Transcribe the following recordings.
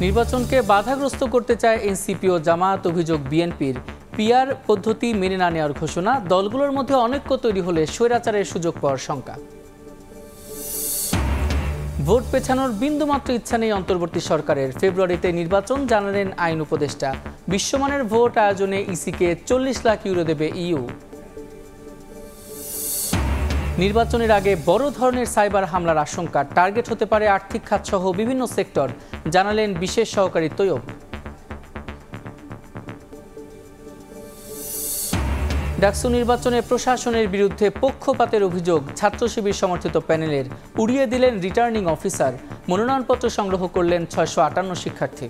নির্বাচনকে বাধাগ্রস্ত করতে চায় এনসিপি ও জামায়াত, অভিযোগ বিএনপির। পিআর পদ্ধতি মেনে না নেওয়ার ঘোষণা, দলগুলোর মধ্যে অনৈক্য তৈরি হলে স্বৈরাচারের সুযোগ পাওয়ার শঙ্কা। ভোট পেছানোর বিন্দুমাত্র ইচ্ছা নেই অন্তর্বর্তী সরকারের, ফেব্রুয়ারিতে নির্বাচন জানালেন আইন উপদেষ্টা। বিশ্বমানের ভোট আয়োজনে ইসিকে 40 লাখ ইউরো দেবে ইইউ। নির্বাচনের আগে বড় ধরনের সাইবার হামলার আশঙ্কা, টার্গেট হতে পারে আর্থিক খাত সহ বিভিন্ন সেক্টর, জানালেন বিশেষ সহকারী তৈয়ব। ডাকসু নির্বাচনে প্রশাসনের বিরুদ্ধে পক্ষপাতের অভিযোগ, ছাত্র শিবির সমর্থিত প্যানেলের, উড়িয়ে দিলেন রিটার্নিং অফিসার। মনোনয়নপত্র সংগ্রহ করলেন 658 শিক্ষার্থী।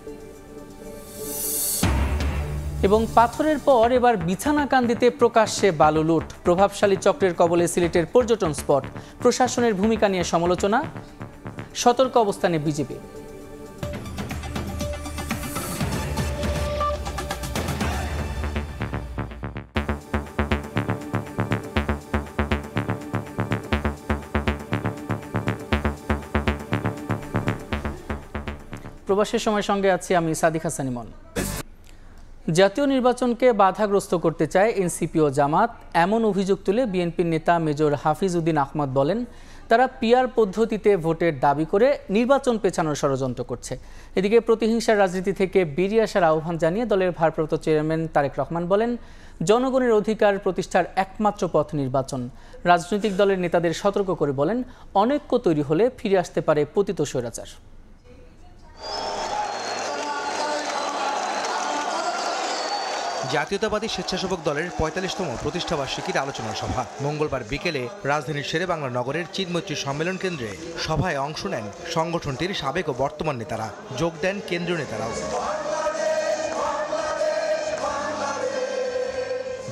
এবং পাথরের পর এবার বিছানাকান্দিতে প্রকাশ্যে বালু লুট, প্রভাবশালী চক্রের কবলে সিলেটের পর্যটন স্পট। প্রশাসনের ভূমিকা নিয়ে সমালোচনা, সতর্ক অবস্থানে বিজেপি। প্রবাসের সময় সঙ্গে আছি আমি সাদিক হাসান ইমন। জাতীয় নির্বাচনকে বাধাগ্রস্ত করতে চায় এনসিপি ও জামাত, এমন অভিযোগ তুলে বিএনপির নেতা মেজর হাফিজ উদ্দিন আহমদ বলেন, তারা পিআর পদ্ধতিতে ভোটের দাবি করে নির্বাচন পেছানোর ষড়যন্ত্র করছে। এদিকে প্রতিহিংসার রাজনীতি থেকে বেরিয়ে আসার আহ্বান জানিয়ে দলের ভারপ্রাপ্ত চেয়ারম্যান তারেক রহমান বলেন, জনগণের অধিকার প্রতিষ্ঠার একমাত্র পথ নির্বাচন। রাজনৈতিক দলের নেতাদের সতর্ক করে বলেন, অনৈক্য তৈরি হলে ফিরে আসতে পারে পতিত স্বৈরাচার। জাতীয়তাবাদী স্বেচ্ছাসেবক দলের ৪৫তম প্রতিষ্ঠাবার্ষিকীর আলোচনা সভা মঙ্গলবার বিকেলে রাজধানীর শেরেবাংলা নগরের চিন্মৈত্রী সম্মেলন কেন্দ্রে। সভায় অংশ নেন সংগঠনটির সাবেক ও বর্তমান নেতারা, যোগ দেন কেন্দ্রীয় নেতারাও।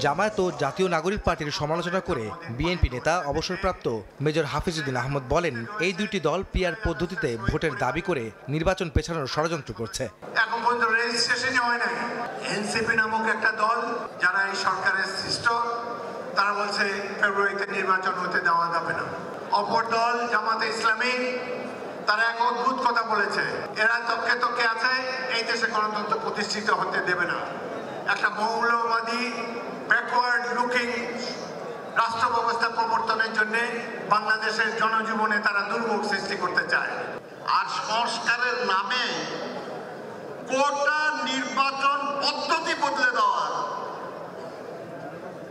জামায়াত ও জাতীয় নাগরিক পার্টির সমালোচনা করে বিএনপি নেতা অবসরপ্রাপ্ত মেজর হাফিজ উদ্দিন আহমদ বলেন, এই দুইটি দল পিআর পদ্ধতিতে ভোটের দাবি করে নির্বাচন পেছানোর ষড়যন্ত্র করছে। এখন পর্যন্ত রেজিস্ট্রেশনই হয় নাই। এনসিপি নামক একটা দল যারা এই সরকারের সৃষ্ট, তারা বলছে ফেব্রুয়ারিতে নির্বাচন হতে দেওয়া যাবে না। অপর দল জামাতে ইসলামী, তারা এক অদ্ভুত কথা বলেছে, এরা তককে তককে আছে, এই দেশে গণতন্ত্র প্রতিষ্ঠিত হতে দেবে না। একটা মৌলবাদী ব্যাকওয়ার্ড লুকিং রাষ্ট্র ব্যবস্থা প্রবর্তনের জন্য বাংলাদেশের জনজীবনে তারা দুর্ভোগ সৃষ্টি করতে চায়। আর সংস্কারের নামে কোটা নির্বাচন পদ্ধতি বদলে দেওয়ার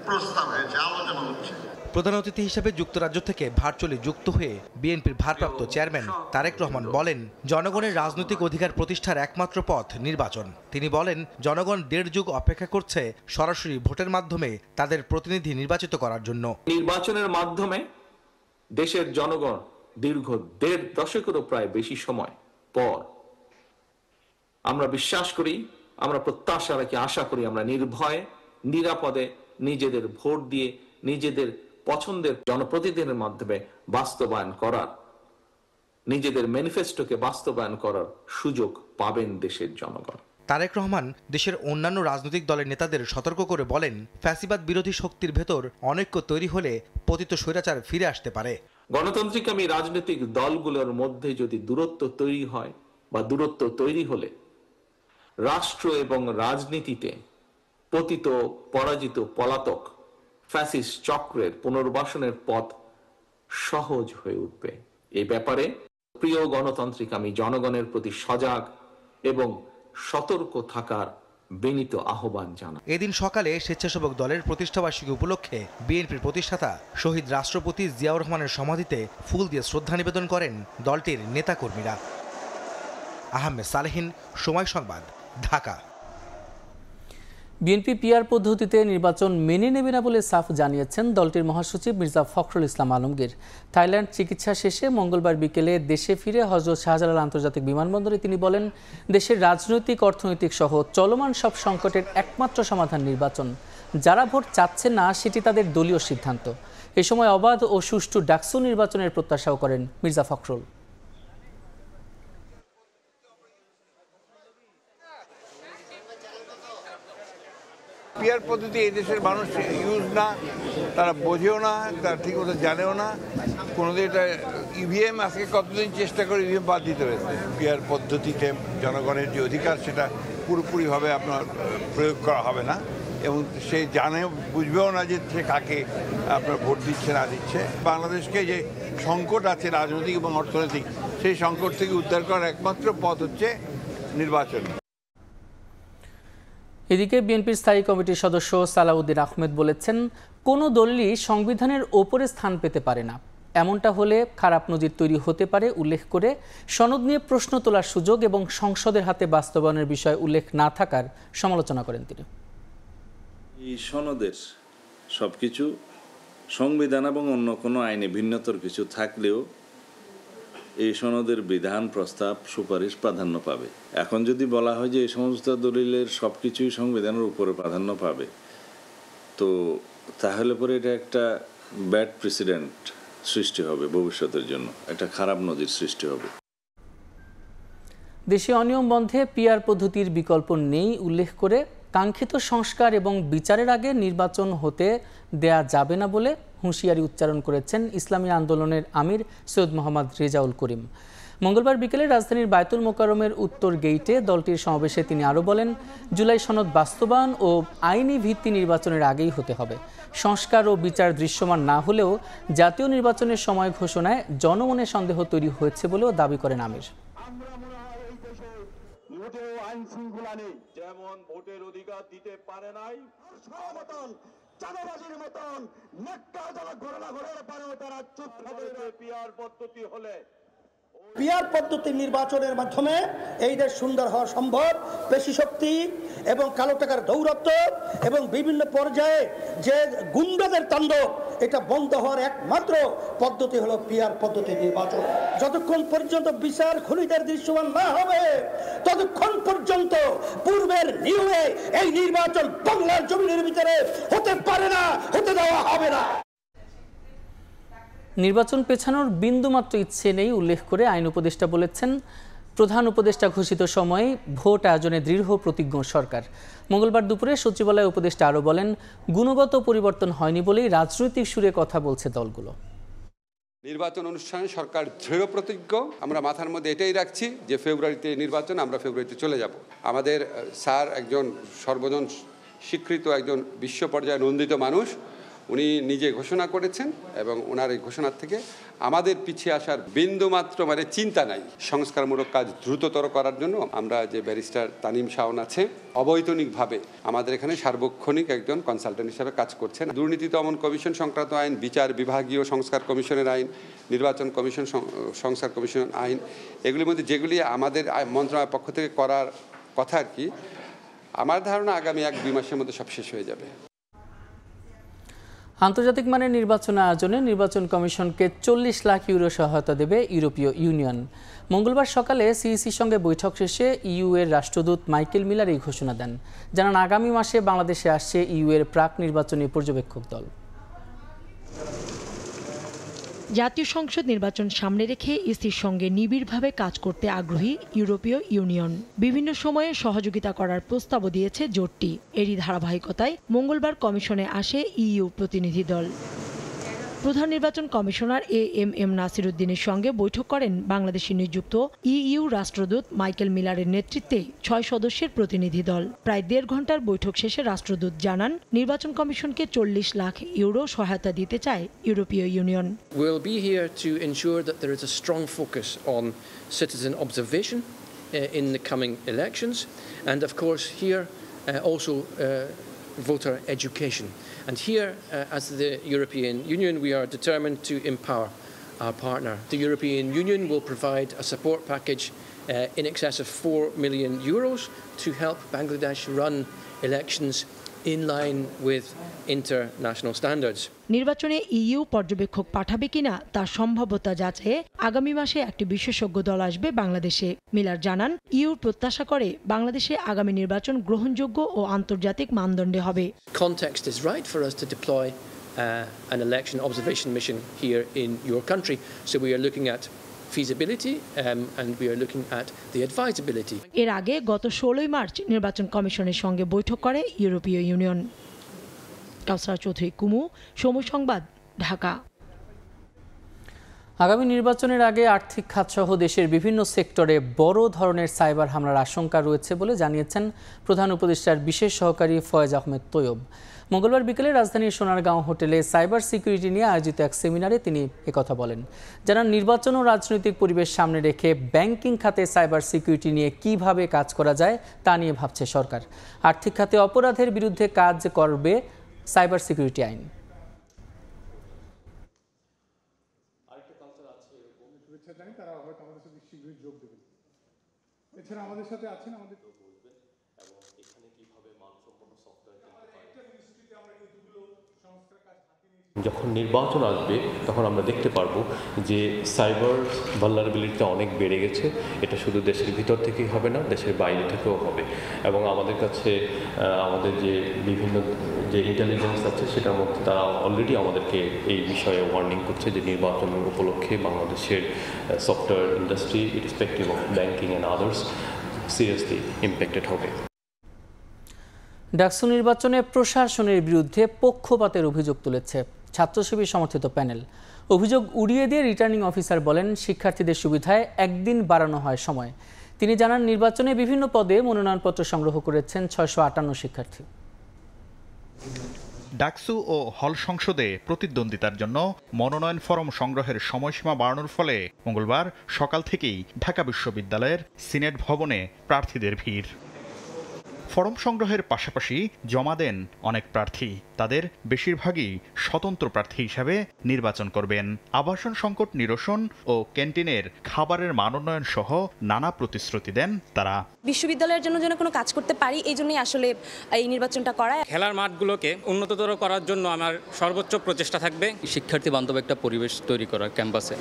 প্রস্তাব হয়েছে, আলোচনা হচ্ছে। প্রধান অতিথি হিসেবে যুক্তরাজ্য থেকে ভার্চুয়ালি যুক্ত হয়ে বিএনপির ভারপ্রাপ্ত চেয়ারম্যান তারেক রহমান বলেন, জনগণের রাজনৈতিক অধিকার প্রতিষ্ঠার একমাত্র পথ নির্বাচন। তিনি বলেন, জনগণ ১.৫ যুগ অপেক্ষা করছে সরাসরি ভোটের মাধ্যমে তাদের প্রতিনিধি নির্বাচিত করার জন্য। নির্বাচনের মাধ্যমে দেশের জনগণ দীর্ঘ ১.৫ দশকেরও প্রায় বেশি সময় পর আমরা বিশ্বাস করি, আমরা প্রত্যাশা রাখি, আশা করি আমরা নির্ভয়ে নিরাপদে নিজেদের ভোট দিয়ে নিজেদের পছন্দের জনপ্রতিনিধিদের মাধ্যমে বাস্তবায়ন করার, নিজেদের ম্যানিফেস্টোকে বাস্তবায়ন করার সুযোগ পাবেন দেশের জনগণ। তারেক রহমান দেশের অন্যান্য রাজনৈতিক দলের নেতাদের সতর্ক করে বলেন, ফ্যাসিবাদ বিরোধী শক্তির ভেতর অনৈক্য তৈরি হলে পতিত স্বৈরাচার ফিরে আসতে পারে। গণতান্ত্রিকামী রাজনৈতিক দলগুলোর মধ্যে যদি দূরত্ব তৈরি হয় বা দূরত্ব তৈরি হলে রাষ্ট্র এবং রাজনীতিতে পতিত, পরাজিত, পলাতক ফ্যাসিস্ট চক্রের পুনর্বাসনের পথ সহজ হয়ে উঠবে। এই ব্যাপারে প্রিয় গণতান্ত্রিকামী জনগণের প্রতি সজাগ এবং সতর্ক থাকার বিনীত আহ্বান জানান। এদিন সকালে স্বেচ্ছাসেবক দলের প্রতিষ্ঠাবার্ষিকী উপলক্ষে বিএনপির প্রতিষ্ঠাতা শহীদ রাষ্ট্রপতি জিয়াউর রহমানের সমাধিতে ফুল দিয়ে শ্রদ্ধা নিবেদন করেন দলটির নেতাকর্মীরা। আহমেদ সালেহিন, সময় সংবাদ, ঢাকা। বিএনপি পিআর পদ্ধতিতে নির্বাচন মেনে নেবে না বলে সাফ জানিয়েছেন দলটির মহাসচিব মির্জা ফখরুল ইসলাম আলমগীর। থাইল্যান্ড চিকিৎসা শেষে মঙ্গলবার বিকেলে দেশে ফিরে হযরত শাহজালাল আন্তর্জাতিক বিমানবন্দরে তিনি বলেন, দেশের রাজনৈতিক, অর্থনৈতিক সহ চলমান সব সংকটের একমাত্র সমাধান নির্বাচন। যারা ভোট চাচ্ছে না সেটি তাদের দলীয় সিদ্ধান্ত। এ সময় অবাধ ও সুষ্ঠু ডাকসু নির্বাচনের প্রত্যাশাও করেন মির্জা ফখরুল। পিআর পদ্ধতি এই দেশের মানুষ ইউজ না, তারা বোঝেও না, তারা ঠিকমতো জানেও না। কোনোদিন এটা ইভিএম আজকে কতদিন চেষ্টা করে ইভিএম বাদ দিতে হয়েছে। পিআর পদ্ধতিতে জনগণের যে অধিকার সেটা পুরোপুরিভাবে আপনার প্রয়োগ করা হবে না, এবং সে জানে বুঝবেও না যে সে কাকে আপনার ভোট দিচ্ছে না দিচ্ছে। বাংলাদেশকে যে সংকট আছে রাজনৈতিক এবং অর্থনৈতিক, সেই সংকট থেকে উদ্ধার করার একমাত্র পথ হচ্ছে নির্বাচন। এদিকে বিএনপির স্থায়ী কমিটির সদস্য সালাউদ্দিন আহমেদ বলেছেন, কোনো দলই সংবিধানের ওপরে স্থান পেতে পারে না। এমনটা হলে খারাপ নজির তৈরি হতে পারে উল্লেখ করে সনদ নিয়ে প্রশ্ন তোলার সুযোগ এবং সংসদের হাতে বাস্তবায়নের বিষয় উল্লেখ না থাকার সমালোচনা করেন তিনি। এই সনদের সবকিছু সংবিধান এবং অন্য কোনো আইনে ভিন্নতর কিছু থাকলেও এই সনদের বিধান, প্রস্তাব, সুপারিশ প্রাধান্য পাবে। এখন যদি বলা হয় যে এই সমস্ত দলিলের সবকিছুই সংবিধানের উপরে প্রাধান্য পাবে, তো তাহলে পরে এটা একটা ব্যাড প্রেসিডেন্ট সৃষ্টি হবে, ভবিষ্যতের জন্য একটা খারাপ নজির সৃষ্টি হবে। দেশে অনিয়ম বন্ধে পিআর পদ্ধতির বিকল্প নেই উল্লেখ করে কাঙ্ক্ষিত সংস্কার এবং বিচারের আগে নির্বাচন হতে দেয়া যাবে না বলে হুঁশিয়ারি উচ্চারণ করেছেন ইসলামী আন্দোলনের আমির সৈয়দ মোহাম্মদ রেজাউল করিম। মঙ্গলবার বিকেলে রাজধানীর বায়তুল মোকাররমের উত্তর গেইটে দলটির সমাবেশে তিনি আরও বলেন, জুলাই সনদ বাস্তবায়ন ও আইনি ভিত্তি নির্বাচনের আগেই হতে হবে। সংস্কার ও বিচার দৃশ্যমান না হলেও জাতীয় নির্বাচনের সময় ঘোষণায় জনমনে সন্দেহ তৈরি হয়েছে বলেও দাবি করেন আমির। আইন শৃঙ্খলা নেই, যেমন ভোটের অধিকার দিতে পারে নাই, চাঁদাবাজির মতন নেককারজনক ঘটনা ঘটার পরেও তারা চুপ থাকে। পিআর পদ্ধতি হলে পিআর পদ্ধতি নির্বাচনের মাধ্যমে এই দেশ সুন্দর হওয়া সম্ভব। পেশি শক্তি এবং কালো টাকার দৌরাত্ম এবং বিভিন্ন পর্যায়ে যে গুন্ডাদের তাণ্ডব, এটা বন্ধ হওয়ার একমাত্র পদ্ধতি হলো পিআর পদ্ধতি নির্বাচন। যতক্ষণ পর্যন্ত বিচার খুনিদের দৃশ্যমান না হবে, ততক্ষণ পর্যন্ত পূর্বের নিয়মে এই নির্বাচন বাংলার জমিনের ভিতরে হতে পারে না, হতে দেওয়া হবে না। নির্বাচন পেছানোর বিন্দুমাত্র ইচ্ছে নেই উল্লেখ করে আইন উপদেষ্টা বলেছেন, প্রধান উপদেষ্টা ঘোষিত সময়ে ভোট আয়োজনে দৃঢ় প্রতিজ্ঞ সরকার। মঙ্গলবার দুপুরে সচিবালয় উপদেষ্টা আরও বলেন, গুণগত পরিবর্তন হয়নি বলেই রাজনৈতিক সুরে কথা বলছে দলগুলো। নির্বাচন অনুষ্ঠানে সরকার দৃঢ় প্রতিজ্ঞ। আমরা মাথার মধ্যে এটাই রাখছি যে ফেব্রুয়ারিতে নির্বাচন, আমরা ফেব্রুয়ারিতে চলে যাব। আমাদের স্যার একজন সর্বজন স্বীকৃত, একজন বিশ্ব পর্যায়ে নন্দিত মানুষ। উনি নিজে ঘোষণা করেছেন এবং ওনার এই ঘোষণার থেকে আমাদের পিছিয়ে আসার বিন্দুমাত্র চিন্তা নাই। সংস্কারমূলক কাজ দ্রুততর করার জন্য আমরা যে ব্যারিস্টার তানিম শাওন আছে, অবৈতনিকভাবে আমাদের এখানে সার্বক্ষণিক একজন কনসালটেন্ট হিসেবে কাজ করছেন। দুর্নীতি দমন কমিশন সংক্রান্ত আইন, বিচার বিভাগীয় সংস্কার কমিশনের আইন, নির্বাচন কমিশন সংস্কার কমিশন আইন, এগুলির মধ্যে যেগুলি আমাদের মন্ত্রণালয়ের পক্ষ থেকে করার কথা আর কি, আমার ধারণা আগামী 1-2 মাসের মধ্যে সব শেষ হয়ে যাবে। আন্তর্জাতিক মানের নির্বাচন আয়োজনে নির্বাচন কমিশনকে 40 লাখ ইউরো সহায়তা দেবে ইউরোপীয় ইউনিয়ন। মঙ্গলবার সকালে সিইসির সঙ্গে বৈঠক শেষে ইইউ এর রাষ্ট্রদূত মাইকেল মিলার এই ঘোষণা দেন। জানান, আগামী মাসে বাংলাদেশে আসছে ইইউ এর প্রাক নির্বাচনী পর্যবেক্ষক দল। জাতীয় সংসদ নির্বাচন সামনে রেখে ইসির সঙ্গে নিবিড়ভাবে কাজ করতে আগ্রহী ইউরোপীয় ইউনিয়ন। বিভিন্ন সময়ে সহযোগিতা করার প্রস্তাবও দিয়েছে জোটটি। এরই ধারাবাহিকতায় মঙ্গলবার কমিশনে আসে ইইউ প্রতিনিধি দল। প্রধান নির্বাচন কমিশনার এএমএম নাসির উদ্দিনের সঙ্গে বৈঠক করেন বাংলাদেশে নিযুক্ত ইইউ রাষ্ট্রদূত মাইকেল মিলারের নেতৃত্বে 6 সদস্যের প্রতিনিধি দল। প্রায় 1.5 ঘন্টার বৈঠক শেষে রাষ্ট্রদূত জানান, নির্বাচন কমিশনকে 40 লাখ ইউরো সহায়তা দিতে চায় ইউরোপীয় union. We'll be here to ensure that there is a strong focus on citizen observation in the coming elections, and of course here also voter education. And here, as the European Union, we are determined to empower our partner. The European Union will provide a support package in excess of 4 million euros to help Bangladesh run elections in line with international standards. নির্বাচনে EU পর্যবেক্ষক পাঠাবে কিনা তার সম্ভাব্যতা যাচাইয়ে আগামী মাসে একটি বিশেষজ্ঞ দল আসবে বাংলাদেশে। মিলার জানান, ইইউ প্রত্যাশা করে বাংলাদেশে আগামী নির্বাচন গ্রহণযোগ্য ও আন্তর্জাতিক মানদণ্ডে হবে। Context is right for us to deploy an election observation mission here in your country. So we are looking at feasibility and we are looking at the advisability. এর আগে গত 16 মার্চ নির্বাচন কমিশনের সঙ্গে বৈঠক করে ইউরোপীয় ইউনিয়ন। কাউসার চৌধুরী কুমু, সময় সংবাদ, ঢাকা। আগামী নির্বাচনের আগে আর্থিক খাতসহ দেশের বিভিন্ন সেক্টরে বড় ধরনের সাইবার হামলার আশঙ্কা রয়েছে বলে জানিয়েছেন প্রধান উপদেষ্টার বিশেষ সহকারী ফয়েজ আহমেদ তৈয়ব। মঙ্গলবার বিকেলে রাজধানীর সোনারগাঁও হোটেলে সাইবার সিকিউরিটি নিয়ে আয়োজিত এক সেমিনারে তিনি একথা বলেন। যারা নির্বাচন ও রাজনৈতিক পরিবেশ সামনে রেখে ব্যাংকিং খাতে সাইবার সিকিউরিটি নিয়ে কিভাবে কাজ করা যায় তা নিয়ে ভাবছে সরকার। আর্থিক খাতে অপরাধের বিরুদ্ধে কাজ করবে সাইবার সিকিউরিটি আইন। তারা হয়তো আমাদের সাথে শীঘ্রই যোগ দেবেন। এছাড়া আমাদের সাথে আছেন আমাদের যখন নির্বাচন আসবে তখন আমরা দেখতে পারবো যে সাইবার ভালনারেবিলিটিটা অনেক বেড়ে গেছে। এটা শুধু দেশের ভিতর থেকেই হবে না, দেশের বাইরে থেকেও হবে। এবং আমাদের কাছে আমাদের যে বিভিন্ন যে ইন্টেলিজেন্স আছে সেটার মধ্যে তারা অলরেডি আমাদেরকে এই বিষয়ে ওয়ার্নিং করছে যে নির্বাচন উপলক্ষে বাংলাদেশের software industry irrespective of banking and others seriously impacted হবে। ডাকসু নির্বাচনে প্রশাসনের বিরুদ্ধে পক্ষপাতের অভিযোগ তুলেছে ছাত্রশিবির সমর্থিত প্যানেল। অভিযোগ উড়িয়ে দিয়ে রিটার্নিং অফিসার বলেন, শিক্ষার্থীদের সুবিধায় একদিন বাড়ানো হয় সময়। তিনি জানান, নির্বাচনে বিভিন্ন পদে মনোনয়নপত্র সংগ্রহ করেছেন 658 শিক্ষার্থী। ডাকসু ও হল সংসদে প্রতিদ্বন্দ্বিতার জন্য মনোনয়ন ফরম সংগ্রহের সময়সীমা বাড়ানোর ফলে মঙ্গলবার সকাল থেকেই ঢাকা বিশ্ববিদ্যালয়ের সিনেট ভবনে প্রার্থীদের ভিড়। ফরম সংগ্রহের পাশাপাশি জমা দেন অনেক প্রার্থী। তাদের বেশিরভাগই স্বতন্ত্র প্রার্থী হিসাবে নির্বাচন করবেন। আবাসন সংকট নিরসন ও ক্যান্টিনের খাবারের মানোন্নয়ন সহ নানা প্রতিশ্রুতি দেন তারা। বিশ্ববিদ্যালয়ের জন্য যেন কোনো কাজ করতে পারি, এই জন্যই আসলে এই নির্বাচনটা করা। খেলার মাঠগুলোকে উন্নততর করার জন্য আমার সর্বোচ্চ প্রচেষ্টা থাকবে। শিক্ষার্থী বান্ধব একটা পরিবেশ তৈরি করা ক্যাম্পাসে।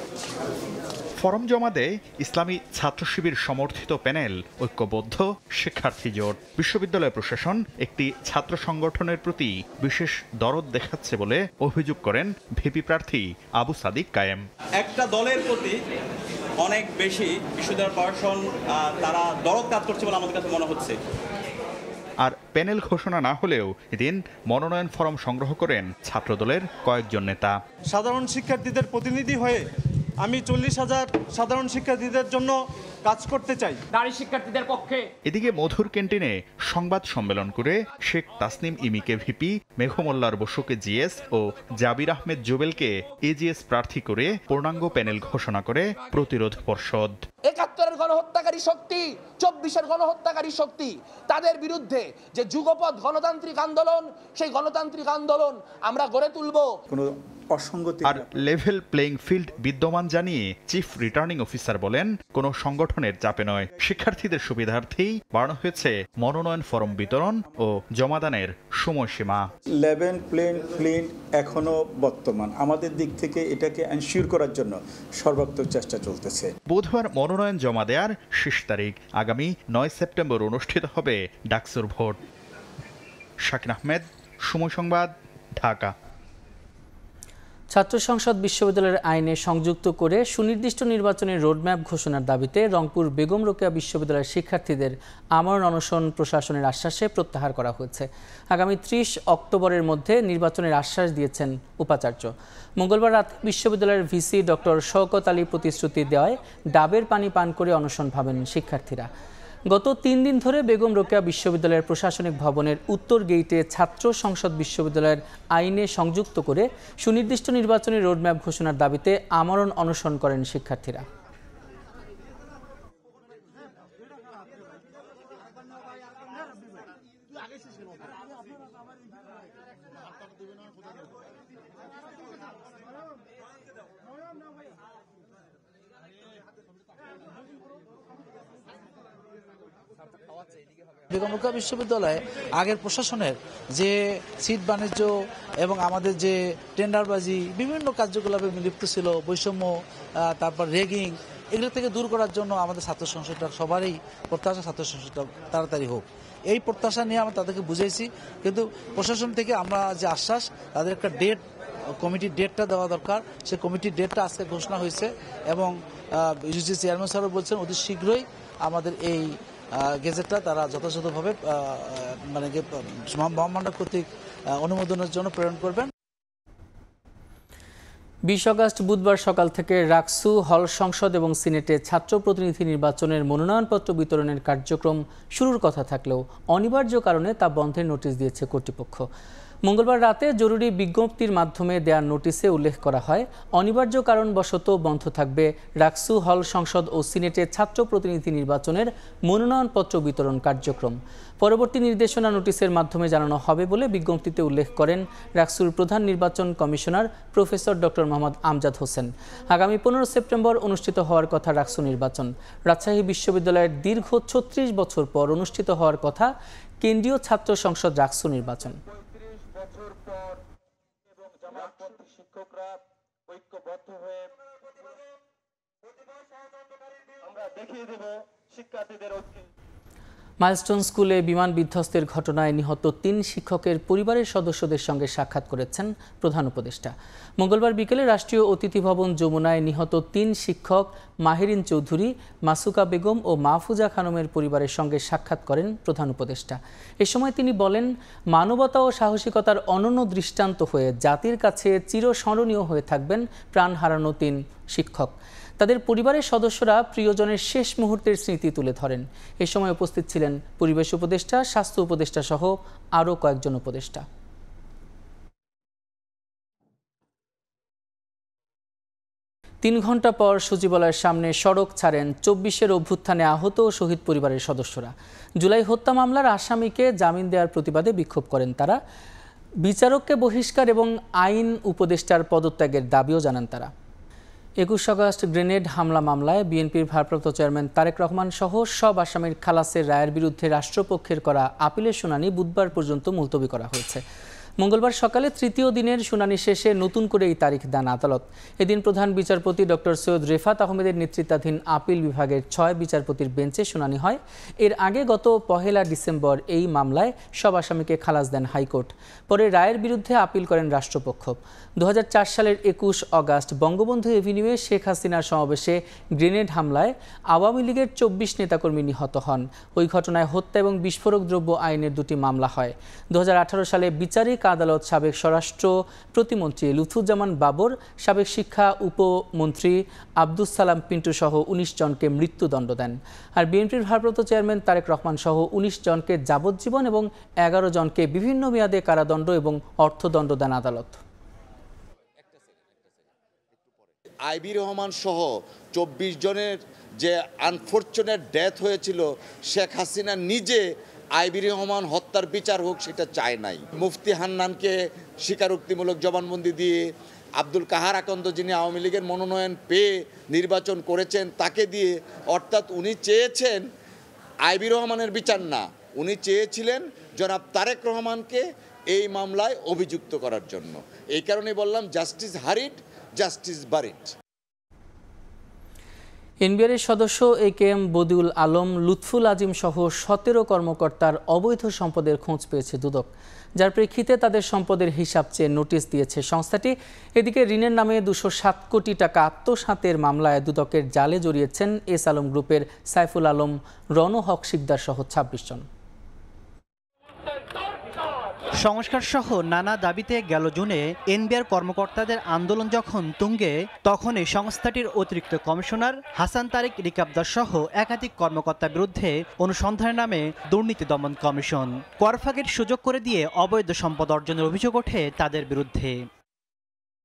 ফরম জমা দেয় ইসলামী ছাত্র শিবির সমর্থিত প্যানেল ঐক্যবদ্ধ শিক্ষার্থী জোট। বিশ্ববিদ্যালয় প্রশাসন একটি ছাত্র সংগঠনের প্রতি বিশেষ দরদ দেখাচ্ছে বলে অভিযোগ করেন ভিপি প্রার্থী আবু সাদিক কায়েম। একটা দলের প্রতি অনেক বেশি বিশ্ববিদ্যালয় প্রশাসন তারা দরদ কাজ করছে বলে আমাদের কাছে মনে হচ্ছে। আর প্যানেল ঘোষণা না হলেও এদিন মনোনয়ন ফরম সংগ্রহ করেন ছাত্রদলের কয়েকজন নেতা। সাধারণ শিক্ষার্থীদের প্রতিনিধি হয়ে আমি 40,000 সাধারণ শিক্ষার্থীদের জন্য কাজ করতে চাই, নারী শিক্ষার্থীদের পক্ষে। এদিকে মধুর ক্যান্টিনে সংবাদ সম্মেলন করে শেখ তাসনিম ইমিকে ভিপি, মেঘমোল্লার বসুকে জিএস ও জাবির আহমেদ জুবেলকে এজিএস প্রার্থী করে পূর্ণাঙ্গ প্যানেল ঘোষণা করে প্রতিরোধ পর্ষদ। ৭১-এর গণহত্যাকারী শক্তি, 24-এর গণহত্যাকারী শক্তি, তাদের বিরুদ্ধে যে যুগপৎ গণতান্ত্রিক আন্দোলন, সেই গণতান্ত্রিক আন্দোলন আমরা গড়ে তুলব। আর লেভেল প্লেইং ফিল্ড বিদ্যমান জানিয়ে চিফ রিটার্নিং অফিসার বলেন, কোনো সংগঠনের চাপে নয়, শিক্ষার্থীদের সুবিধার্থেই বাড়ানো হয়েছে মনোনয়ন ফরম বিতরণ ও জমাদানের সময়সীমা। লেভেল প্লেইং ফিল্ড এখনো বর্তমান, আমাদের দিক থেকে এটাকে এনশিওর করার জন্য সর্বাত্মক চেষ্টা চলতেছে। বুধবার মনোনয়ন জমা দেওয়ার শেষ তারিখ। আগামী 9 সেপ্টেম্বর অনুষ্ঠিত হবে ডাকসুর ভোট। শাকিন আহমেদ, সময় সংবাদ, ঢাকা। ছাত্র সংসদ বিশ্ববিদ্যালয়ের আইনে সংযুক্ত করে সুনির্দিষ্ট নির্বাচনের রোডম্যাপ ঘোষণার দাবিতে রংপুর বেগম রোকেয়া বিশ্ববিদ্যালয়ের শিক্ষার্থীদের আমরণ অনশন প্রশাসনের আশ্বাসে প্রত্যাহার করা হয়েছে। আগামী 30 অক্টোবরের মধ্যে নির্বাচনের আশ্বাস দিয়েছেন উপাচার্য। মঙ্গলবার রাত বিশ্ববিদ্যালয়ের ভিসি ডক্টর শওকত আলী প্রতিশ্রুতি দেওয়ায় ডাবের পানি পান করে অনশন ভাবেন শিক্ষার্থীরা। গত 3 দিন ধরে বেগম রোকেয়া বিশ্ববিদ্যালয়ের প্রশাসনিক ভবনের উত্তর গেইটে ছাত্র সংসদ বিশ্ববিদ্যালয়ের আইনে সংযুক্ত করে সুনির্দিষ্ট নির্বাচনী রোডম্যাপ ঘোষণার দাবিতে আমরণ অনশন করেন শিক্ষার্থীরা। বেগম রোকেয়া বিশ্ববিদ্যালয়ে আগের প্রশাসনের যে সিট বাণিজ্য এবং আমাদের যে টেন্ডারবাজি বিভিন্ন কার্যকলাপে লিপ্ত ছিল, বৈষম্য, তারপর রেগিং, এগুলো থেকে দূর করার জন্য আমাদের ছাত্র সংসদটা সবারই প্রত্যাশা ছাত্র সংসদটা তাড়াতাড়ি হোক, এই প্রত্যাশা নিয়ে আমরা তাদেরকে বুঝাইছি। কিন্তু প্রশাসন থেকে আমরা যে আশ্বাস, তাদের একটা ডেট কমিটির ডেটটা দেওয়া দরকার। সে কমিটির ডেটটা আজকে ঘোষণা হয়েছে এবং ইউজিসি চেয়ারম্যান স্যারও বলছেন অতি শীঘ্রই আমাদের এই গেজেটটা তারা যথাযথভাবে মানে মহামান্য কর্তৃক অনুমোদনের জন্য প্রেরণ করবেন। 20 আগস্ট বুধবার সকাল থেকে রাকসু, হল সংসদ এবং সিনেটে ছাত্র প্রতিনিধি নির্বাচনের মনোনয়নপত্র বিতরণের কার্যক্রম শুরুর কথা থাকলেও অনিবার্য কারণে তা বন্ধের নোটিশ দিয়েছে কর্তৃপক্ষ। মঙ্গলবার রাতে জরুরি বিজ্ঞপ্তির মাধ্যমে দেওয়ার নোটিশে উল্লেখ করা হয়, অনিবার্য কারণবশত বন্ধ থাকবে রাকসু, হল সংসদ ও সিনেটে ছাত্র প্রতিনিধি নির্বাচনের মনোনয়নপত্র বিতরণ কার্যক্রম। পরবর্তী নির্দেশনা নোটিশের মাধ্যমে জানানো হবে বলে বিজ্ঞপ্তিতে উল্লেখ করেন রাকসুর প্রধান নির্বাচন commissioner professor doctor Mohammad Amjad Hossain. আগামী 15 সেপ্টেম্বর অনুষ্ঠিত হওয়ার কথা রাকসু নির্বাচন। রাজশাহী বিশ্ববিদ্যালয়ের দীর্ঘ 36 বছর পর অনুষ্ঠিত হওয়ার কথা কেন্দ্রীয় ছাত্র সংসদ রাকসু নির্বাচন। শিক্ষকরা ঐক্যবদ্ধ হয়ে আমরা দেখিয়ে দেব শিক্ষার্থীদের ঐক্যে। মাইলস্টোন স্কুলে বিমান বিধ্বস্তের ঘটনায় নিহত 3 শিক্ষকের পরিবারের সদস্যদের সঙ্গে সাক্ষাৎ করেছেন প্রধান উপদেষ্টা। মঙ্গলবার বিকেলে রাষ্ট্রীয় অতিথি ভবন যমুনায় নিহত 3 শিক্ষক মাহিরিন চৌধুরী, মাসুকা বেগম ও মাহফুজা খানমের পরিবারের সঙ্গে সাক্ষাৎ করেন প্রধান উপদেষ্টা। এ সময় তিনি বলেন, মানবতা ও সাহসিকতার অনন্য দৃষ্টান্ত হয়ে জাতির কাছে চিরস্মরণীয় হয়ে থাকবেন প্রাণ হারানো 3 শিক্ষক। তাদের পরিবারের সদস্যরা প্রিয়জনের শেষ মুহূর্তের স্মৃতি তুলে ধরেন। এ সময় উপস্থিত ছিলেন পরিবেশ উপদেষ্টা, স্বাস্থ্য উপদেষ্টা সহ আরও কয়েকজন উপদেষ্টা। 3 ঘন্টা পর সচিবালয়ের সামনে সড়ক ছাড়েন 24-এর অভ্যুত্থানে আহত ও শহীদ পরিবারের সদস্যরা। জুলাই হত্যা মামলার আসামিকে জামিন দেওয়ার প্রতিবাদে বিক্ষোভ করেন তারা। বিচারককে বহিষ্কার এবং আইন উপদেষ্টার পদত্যাগের দাবিও জানান তারা। 21 আগস্ট গ্রেনেড হামলা মামলায় বিএনপির ভারপ্রাপ্ত চেয়ারম্যান তারেক রহমান সহ সব আসামির খালাসের রায়ের বিরুদ্ধে রাষ্ট্রপক্ষের করা আপিলের শুনানি বুধবার পর্যন্ত মুলতবি করা হয়েছে। মঙ্গলবার সকালে 3য় দিনের শুনানি শেষে নতুন করে এই তারিখ দেন আদালত। এদিন প্রধান বিচারপতি ডক্টর সৈয়দ রেফাত আহমেদের নেতৃত্বাধীন আপিল বিভাগের 6 বিচারপতির বেঞ্চে শুনানি হয়। এর আগে গত 1 ডিসেম্বর এই মামলায় সব আসামিকে খালাস দেন হাইকোর্ট। পরে রায়ের বিরুদ্ধে আপিল করেন রাষ্ট্রপক্ষ। 2004 সালের 21 আগস্ট বঙ্গবন্ধু এভিনিউয়ে শেখ হাসিনার সমাবেশে গ্রেনেড হামলায় আওয়ামী লীগের 24 নেতাকর্মী নিহত হন। ওই ঘটনায় হত্যা এবং বিস্ফোরক দ্রব্য আইনের 2টি মামলা হয়। 2018 সালে বিচারিক আদালত সাবেক স্বরাষ্ট্র প্রতিমন্ত্রী লুৎফুজ্জামান বাবর, সাবেক শিক্ষা উপমন্ত্রী আব্দুস সালাম পিন্টু সহ 19 জনকে মৃত্যুদণ্ড দেন। আর বিএনপির ভারপ্রাপ্ত চেয়ারম্যান তারেক রহমান সহ 19 জনকে যাবজ্জীবন এবং 11 জনকে বিভিন্ন মেয়াদে কারাদণ্ড এবং অর্থদণ্ড দেন আদালত। আইবি রহমান সহ 24 জনের যে আনফরচুনেট ডেথ হয়েছিল, শেখ হাসিনা নিজে আইবি রহমান হত্যার বিচার হোক সেটা চায় নাই। মুফতি হান্নানকে স্বীকারোক্তিমূলক জবানবন্দি দিয়ে, আব্দুল কাহার আকন্দ যিনি আওয়ামী লীগের মনোনয়ন পেয়ে নির্বাচন করেছেন তাকে দিয়ে, অর্থাৎ উনি চেয়েছেন আইবি রহমানের বিচার না, উনি চেয়েছিলেন জনাব তারেক রহমানকে এই মামলায় অভিযুক্ত করার জন্য। এই কারণে বললাম জাস্টিস হারিড, জাস্টিস বারিড। এনবিআরের সদস্য একেএম বদিউল আলম, লুৎফুল আজিম সহ 17 কর্মকর্তার অবৈধ সম্পদের খোঁজ পেয়েছে দুদক, যার প্রেক্ষিতে তাদের সম্পদের হিসাব চেয়ে নোটিশ দিয়েছে সংস্থাটি। এদিকে ঋণের নামে 207 কোটি টাকা আত্মসাতের মামলায় দুদকের জালে জড়িয়েছেন এস আলম গ্রুপের সাইফুল আলম, রণ হক শিকদার সহ 26 জন। সংস্কার সহ নানা দাবিতে গেল জুনে এনবিআর কর্মকর্তাদের আন্দোলন যখন তুঙ্গে, তখন এই সংস্থাটির অতিরিক্ত কমিশনার হাসান তারেক রিকাবদার সহ একাধিক কর্মকর্তার বিরুদ্ধে অনুসন্ধানের নামে দুর্নীতি দমন কমিশন করফাকের সুযোগ করে দিয়ে অবৈধ সম্পদ অর্জনের অভিযোগ ওঠে তাদের বিরুদ্ধে।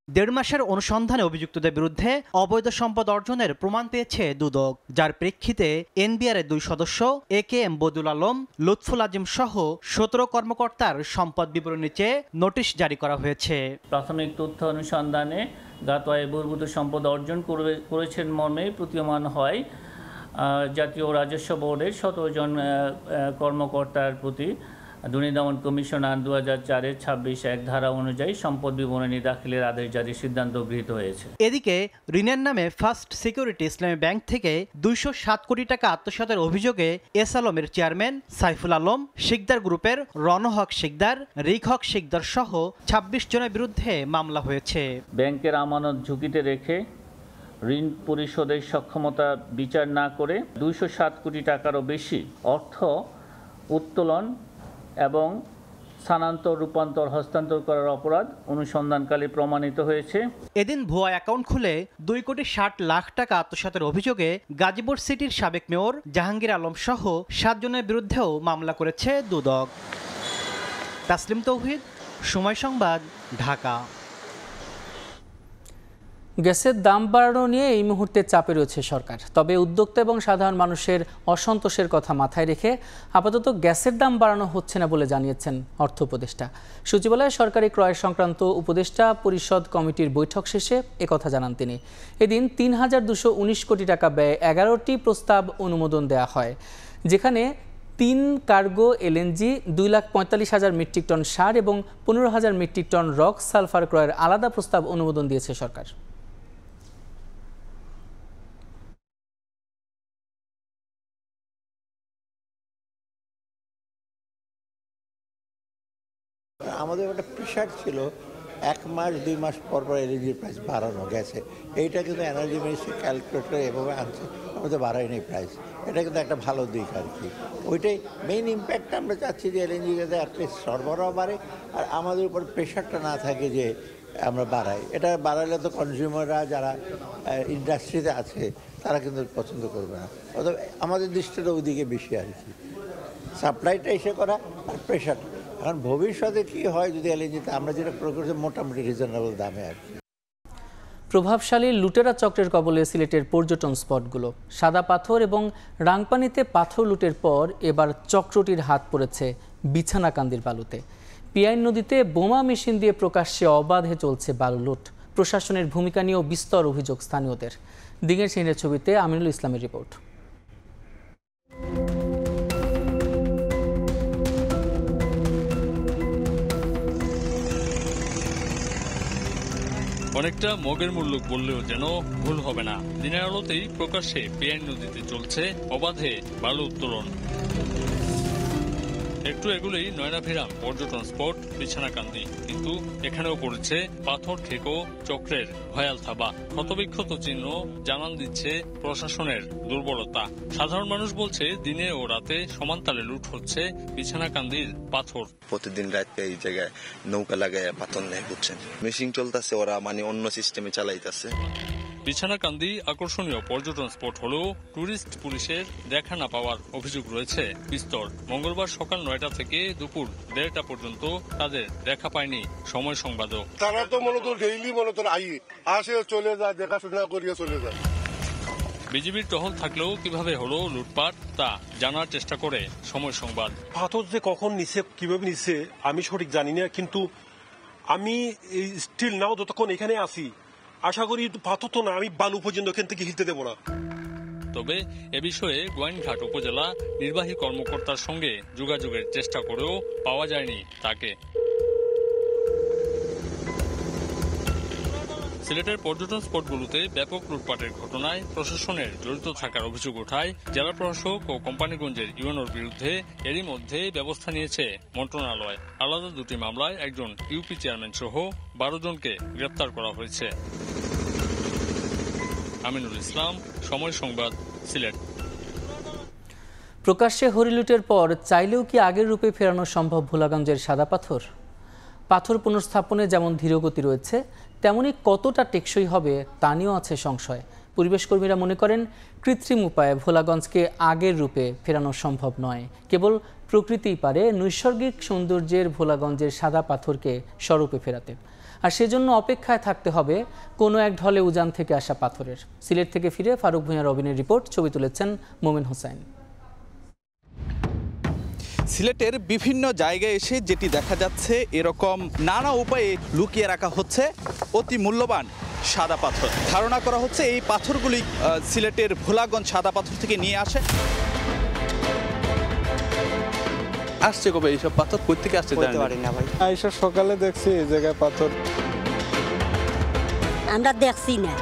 1.5 মাসের অনুসন্ধানে অভিযুক্তদের বিরুদ্ধে অবৈধ সম্পদ অর্জনের প্রমাণ পেয়েছে দুদক, যার প্রেক্ষিতে এনবিআরের 2 সদস্য একেএম বদিউল আলম, লুৎফুল আজিম সহ 17 কর্মকর্তার সম্পদ বিবরণী চেয়ে নোটিশ জারি করা হয়েছে। প্রাথমিক তথ্য অনুসন্ধানে জ্ঞাত আয় বহির্ভূত সম্পদ অর্জন করেছেন মর্মে প্রতীয়মান হয় জাতীয় রাজস্ব বোর্ডের 17 জন কর্মকর্তার প্রতি দুর্নীতি দমন কমিশন আইন 2004-এর 26(1) ধারা অনুযায়ী সম্পদ বিবরণী দাখিলের আদেশ জারির সিদ্ধান্ত গৃহীত হয়েছে। এদিকে ঋণের নামে ফার্স্ট সিকিউরিটি ইসলামী ব্যাংক থেকে 207 কোটি টাকা আত্মসাতের অভিযোগে এস আলমের চেয়ারম্যান সাইফুল আলম, শিকদার গ্রুপের রণহক শিকদার, রিক হক শিকদার সহ 26 জনের বিরুদ্ধে মামলা হয়েছে। ব্যাংকের আমানত ঝুঁকিতে রেখে ঋণ পরিশোধের সক্ষমতা বিচার না করে 207 কোটি টাকারও বেশি অর্থ উত্তোলন এবং স্থানান্তর, রূপান্তর, হস্তান্তর করার অপরাধ অনুসন্ধানকালে প্রমাণিত হয়েছে। এদিন ভুয়া অ্যাকাউন্ট খুলে 2,60,00,000 টাকা আত্মসাতের অভিযোগে গাজীপুর সিটির সাবেক মেয়র জাহাঙ্গীর আলম সহ 7 জনের বিরুদ্ধেও মামলা করেছে দুদক। তাসলিম তৌহিদ, সময় সংবাদ, ঢাকা। গ্যাসের দাম বাড়ানো নিয়ে এই মুহূর্তে চাপে রয়েছে সরকার। তবে উদ্যোক্তা এবং সাধারণ মানুষের অসন্তোষের কথা মাথায় রেখে আপাতত গ্যাসের দাম বাড়ানো হচ্ছে না বলে জানিয়েছেন অর্থ উপদেষ্টা। সচিবালয়ে সরকারি ক্রয় সংক্রান্ত উপদেষ্টা পরিষদ কমিটির বৈঠক শেষে একথা জানান তিনি। এদিন 3,219 কোটি টাকা ব্যয়ে 11টি প্রস্তাব অনুমোদন দেওয়া হয়, যেখানে 3 কার্গো এলএনজি, 2,45,000 মেট্রিক টন সার এবং 15,000 মেট্রিক টন রক সালফার ক্রয়ের আলাদা প্রস্তাব অনুমোদন দিয়েছে সরকার। আমাদের একটা প্রেশার ছিল 1 মাস 2 মাস পর পর এলএনজির প্রাইস বাড়ানো গেছে। এইটা কিন্তু এনার্জি মিনিস্ট্রি ক্যালকুলেট করে এভাবে আনছে, আমাদের বাড়ায়নি প্রাইস। এটা কিন্তু একটা ভালো দিক আর কি। ওইটাই মেইন ইম্প্যাক্ট আমরা চাচ্ছি যে এলএনজি যাতে অ্যাটলিস্ট সরবরাহ বাড়ে আর আমাদের উপর প্রেশারটা না থাকে যে আমরা বাড়াই। এটা বাড়ালে তো কনজিউমাররা যারা ইন্ডাস্ট্রিতে আছে তারা কিন্তু পছন্দ করবে না। অতএব আমাদের দৃষ্টিটা ওইদিকে বেশি আর কি, সাপ্লাইটা এসে করা আর প্রেশার। এখন ভবিষ্যতে কি হয় যদি এলএনজিতে আমরা যেটা প্রয়োগ করছি মোটামুটি রিজনেবল দামে আর কি। প্রভাবশালী লুটেরা চক্রের কবলে সিলেটের পর্যটন স্পটগুলো। সাদা পাথর এবং রাংপানিতে পাথর লুটের পর এবার চক্রটির হাত পড়েছে বিছানাকান্দির বালুতে। পিয়াইন নদীতে বোমা মেশিন দিয়ে প্রকাশ্যে অবাধে চলছে বালু লুট। প্রশাসনের ভূমিকা নিয়েও বিস্তর অভিযোগ স্থানীয়দের। দিনের সিনের ছবিতে আমিনুল ইসলামের রিপোর্ট। অনেকটা মগের মুল্লুক বললেও যেন ভুল হবে না। দিনের আলোতেই প্রকাশ্যে পিয়াইন নদীতে চলছে অবাধে বালু উত্তোলন। একটু এগুলোই নয়নাভিরাম পর্যটন স্পট বিছানাকান্দি, কিন্তু এখানেও পড়েছে পাথর ঠেকো চক্রের ভয়াল থাবা। ক্ষতবিক্ষত চিহ্ন জানান দিচ্ছে প্রশাসনের দুর্বলতা। সাধারণ মানুষ বলছে দিনে ও রাতে সমানতালে লুট হচ্ছে বিছানাকান্দির পাথর। প্রতিদিন রাতে এই জায়গায় নৌকা লাগায় পাথর নেয়, বুঝছেন। মেশিন চলতেছে, ওরা মানে অন্য সিস্টেমে চালাইতেছে। বিছানাকান্দি আকর্ষণীয় পর্যটন স্পট হলেও টুরিস্ট পুলিশের দেখা না পাওয়ার অভিযোগ রয়েছে বিস্তর। মঙ্গলবার সকাল 9টা থেকে দুপুর 1:30টা পর্যন্ত তাদের দেখা পায়নি সময় সংবাদও। তারা তো মূলত ডেইলি মূলত আসে চলে যায়, দেখাশোনা করিয়ে চলে যায়। বিজিবির টহল থাকলেও কিভাবে হলো লুটপাট তা জানার চেষ্টা করে সময় সংবাদ। পাথর যে কখন নিছে, কিভাবে নিছে আমি সঠিক জানি না, কিন্তু আমি স্টিল নাও যতক্ষণ এখানে আসি আশা করি পাথর তো না, আমি বালু পর্যন্ত এখান থেকে হিলতে দেবো না। তবে এ বিষয়ে গোয়াইনঘাট উপজেলা নির্বাহী কর্মকর্তার সঙ্গে যোগাযোগের চেষ্টা করেও পাওয়া যায়নি তাকে। সিলেটের পর্যটন স্পটগুলোতে ব্যাপক লুটপাটের ঘটনায় প্রশাসনের জড়িত থাকার অভিযোগ ওঠায় জেলা প্রশাসক ও কোম্পানিগঞ্জের ইউএনওর বিরুদ্ধে এরই মধ্যে ব্যবস্থা নিয়েছে মন্ত্রণালয়। আলাদা 2টি মামলায় একজন ইউপি চেয়ারম্যান সহ 12 জনকে গ্রেপ্তার করা হয়েছে। আমিনুল ইসলাম, সময় সংবাদ, সিলেট। প্রকাশ্যে হরিলুটের পর চাইলেও কি আগের রূপে ফেরানো সম্ভব ভোলাগঞ্জের সাদা পাথর? পাথর পুনর্স্থাপনে যেমন ধীরগতি রয়েছে, তেমনি কতটা টেকসই হবে তা নিয়েও আছে সংশয়। পরিবেশ কর্মীরা মনে করেন কৃত্রিম উপায়ে ভোলাগঞ্জকে আগের রূপে ফেরানো সম্ভব নয়। কেবল প্রকৃতিই পারে নৈসর্গিক সৌন্দর্যের ভোলাগঞ্জের সাদা পাথরকে স্বরূপে ফেরাতে। আর সেজন্য অপেক্ষায় থাকতে হবে কোনো এক ঢলে উজান থেকে আসা পাথরের। সিলেট থেকে ফিরে ফারুক ভূঁইয়া রবিনের রিপোর্ট, ছবি তুলেছেন মোমেন হোসেন। সিলেটের বিভিন্ন জায়গায় এসে যেটি দেখা যাচ্ছে, এরকম নানা উপায়ে লুকিয়ে রাখা হচ্ছে অতি মূল্যবান সাদা পাথর। ধারণা করা হচ্ছে এই পাথরগুলি সিলেটের ভোলাগঞ্জ সাদা পাথর থেকে নিয়ে আসে। আসছে কবে এইসব পাথর? কই থেকে আসছে জানেন না ভাই? আইসা সকালে দেখছি এই জায়গায় পাথর। আমরা দেখছি না।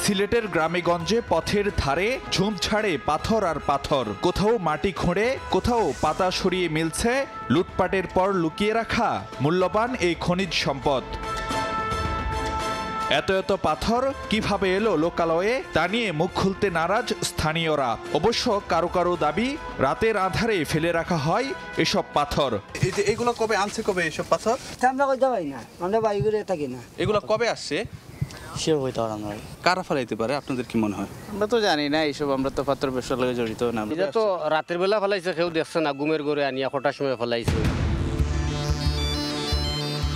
সিলেটের গ্রামেগঞ্জে পথের ধারে ঝুমঝাড়ে পাথর আর পাথর, কোথাও মাটি খুঁড়ে কোথাও পাতা সরিয়ে মিলছে লুটপাটের পর লুকিয়ে রাখা মূল্যবান এই খনিজ সম্পদ। এত এত পাথর কিভাবে এলো লোকালয়ে তা নিয়ে মুখ খুলতে নারাজ স্থানীয়রা। অবশ্য কারো কারো দাবি রাতের আধারে ফেলে রাখা হয় এসব পাথর। এই যে এগুলো কবে আনছে, কবে এসব পাথর? আমরা কইতে পারি না, আমরা বাড়ি করে থাকি না। এগুলো কবে আসছে সে হইতে পারে না। কারা ফেলাইতে পারে আপনাদের কি মনে হয়? আমরা তো জানি না এইসব, আমরা তো পাথর ব্যবসার লগে জড়িত না। এটা তো রাতের বেলা ফেলাইছে, কেউ দেখছে না, ঘুমের ঘরে আনিয়া কটার সময় ফেলাইছে।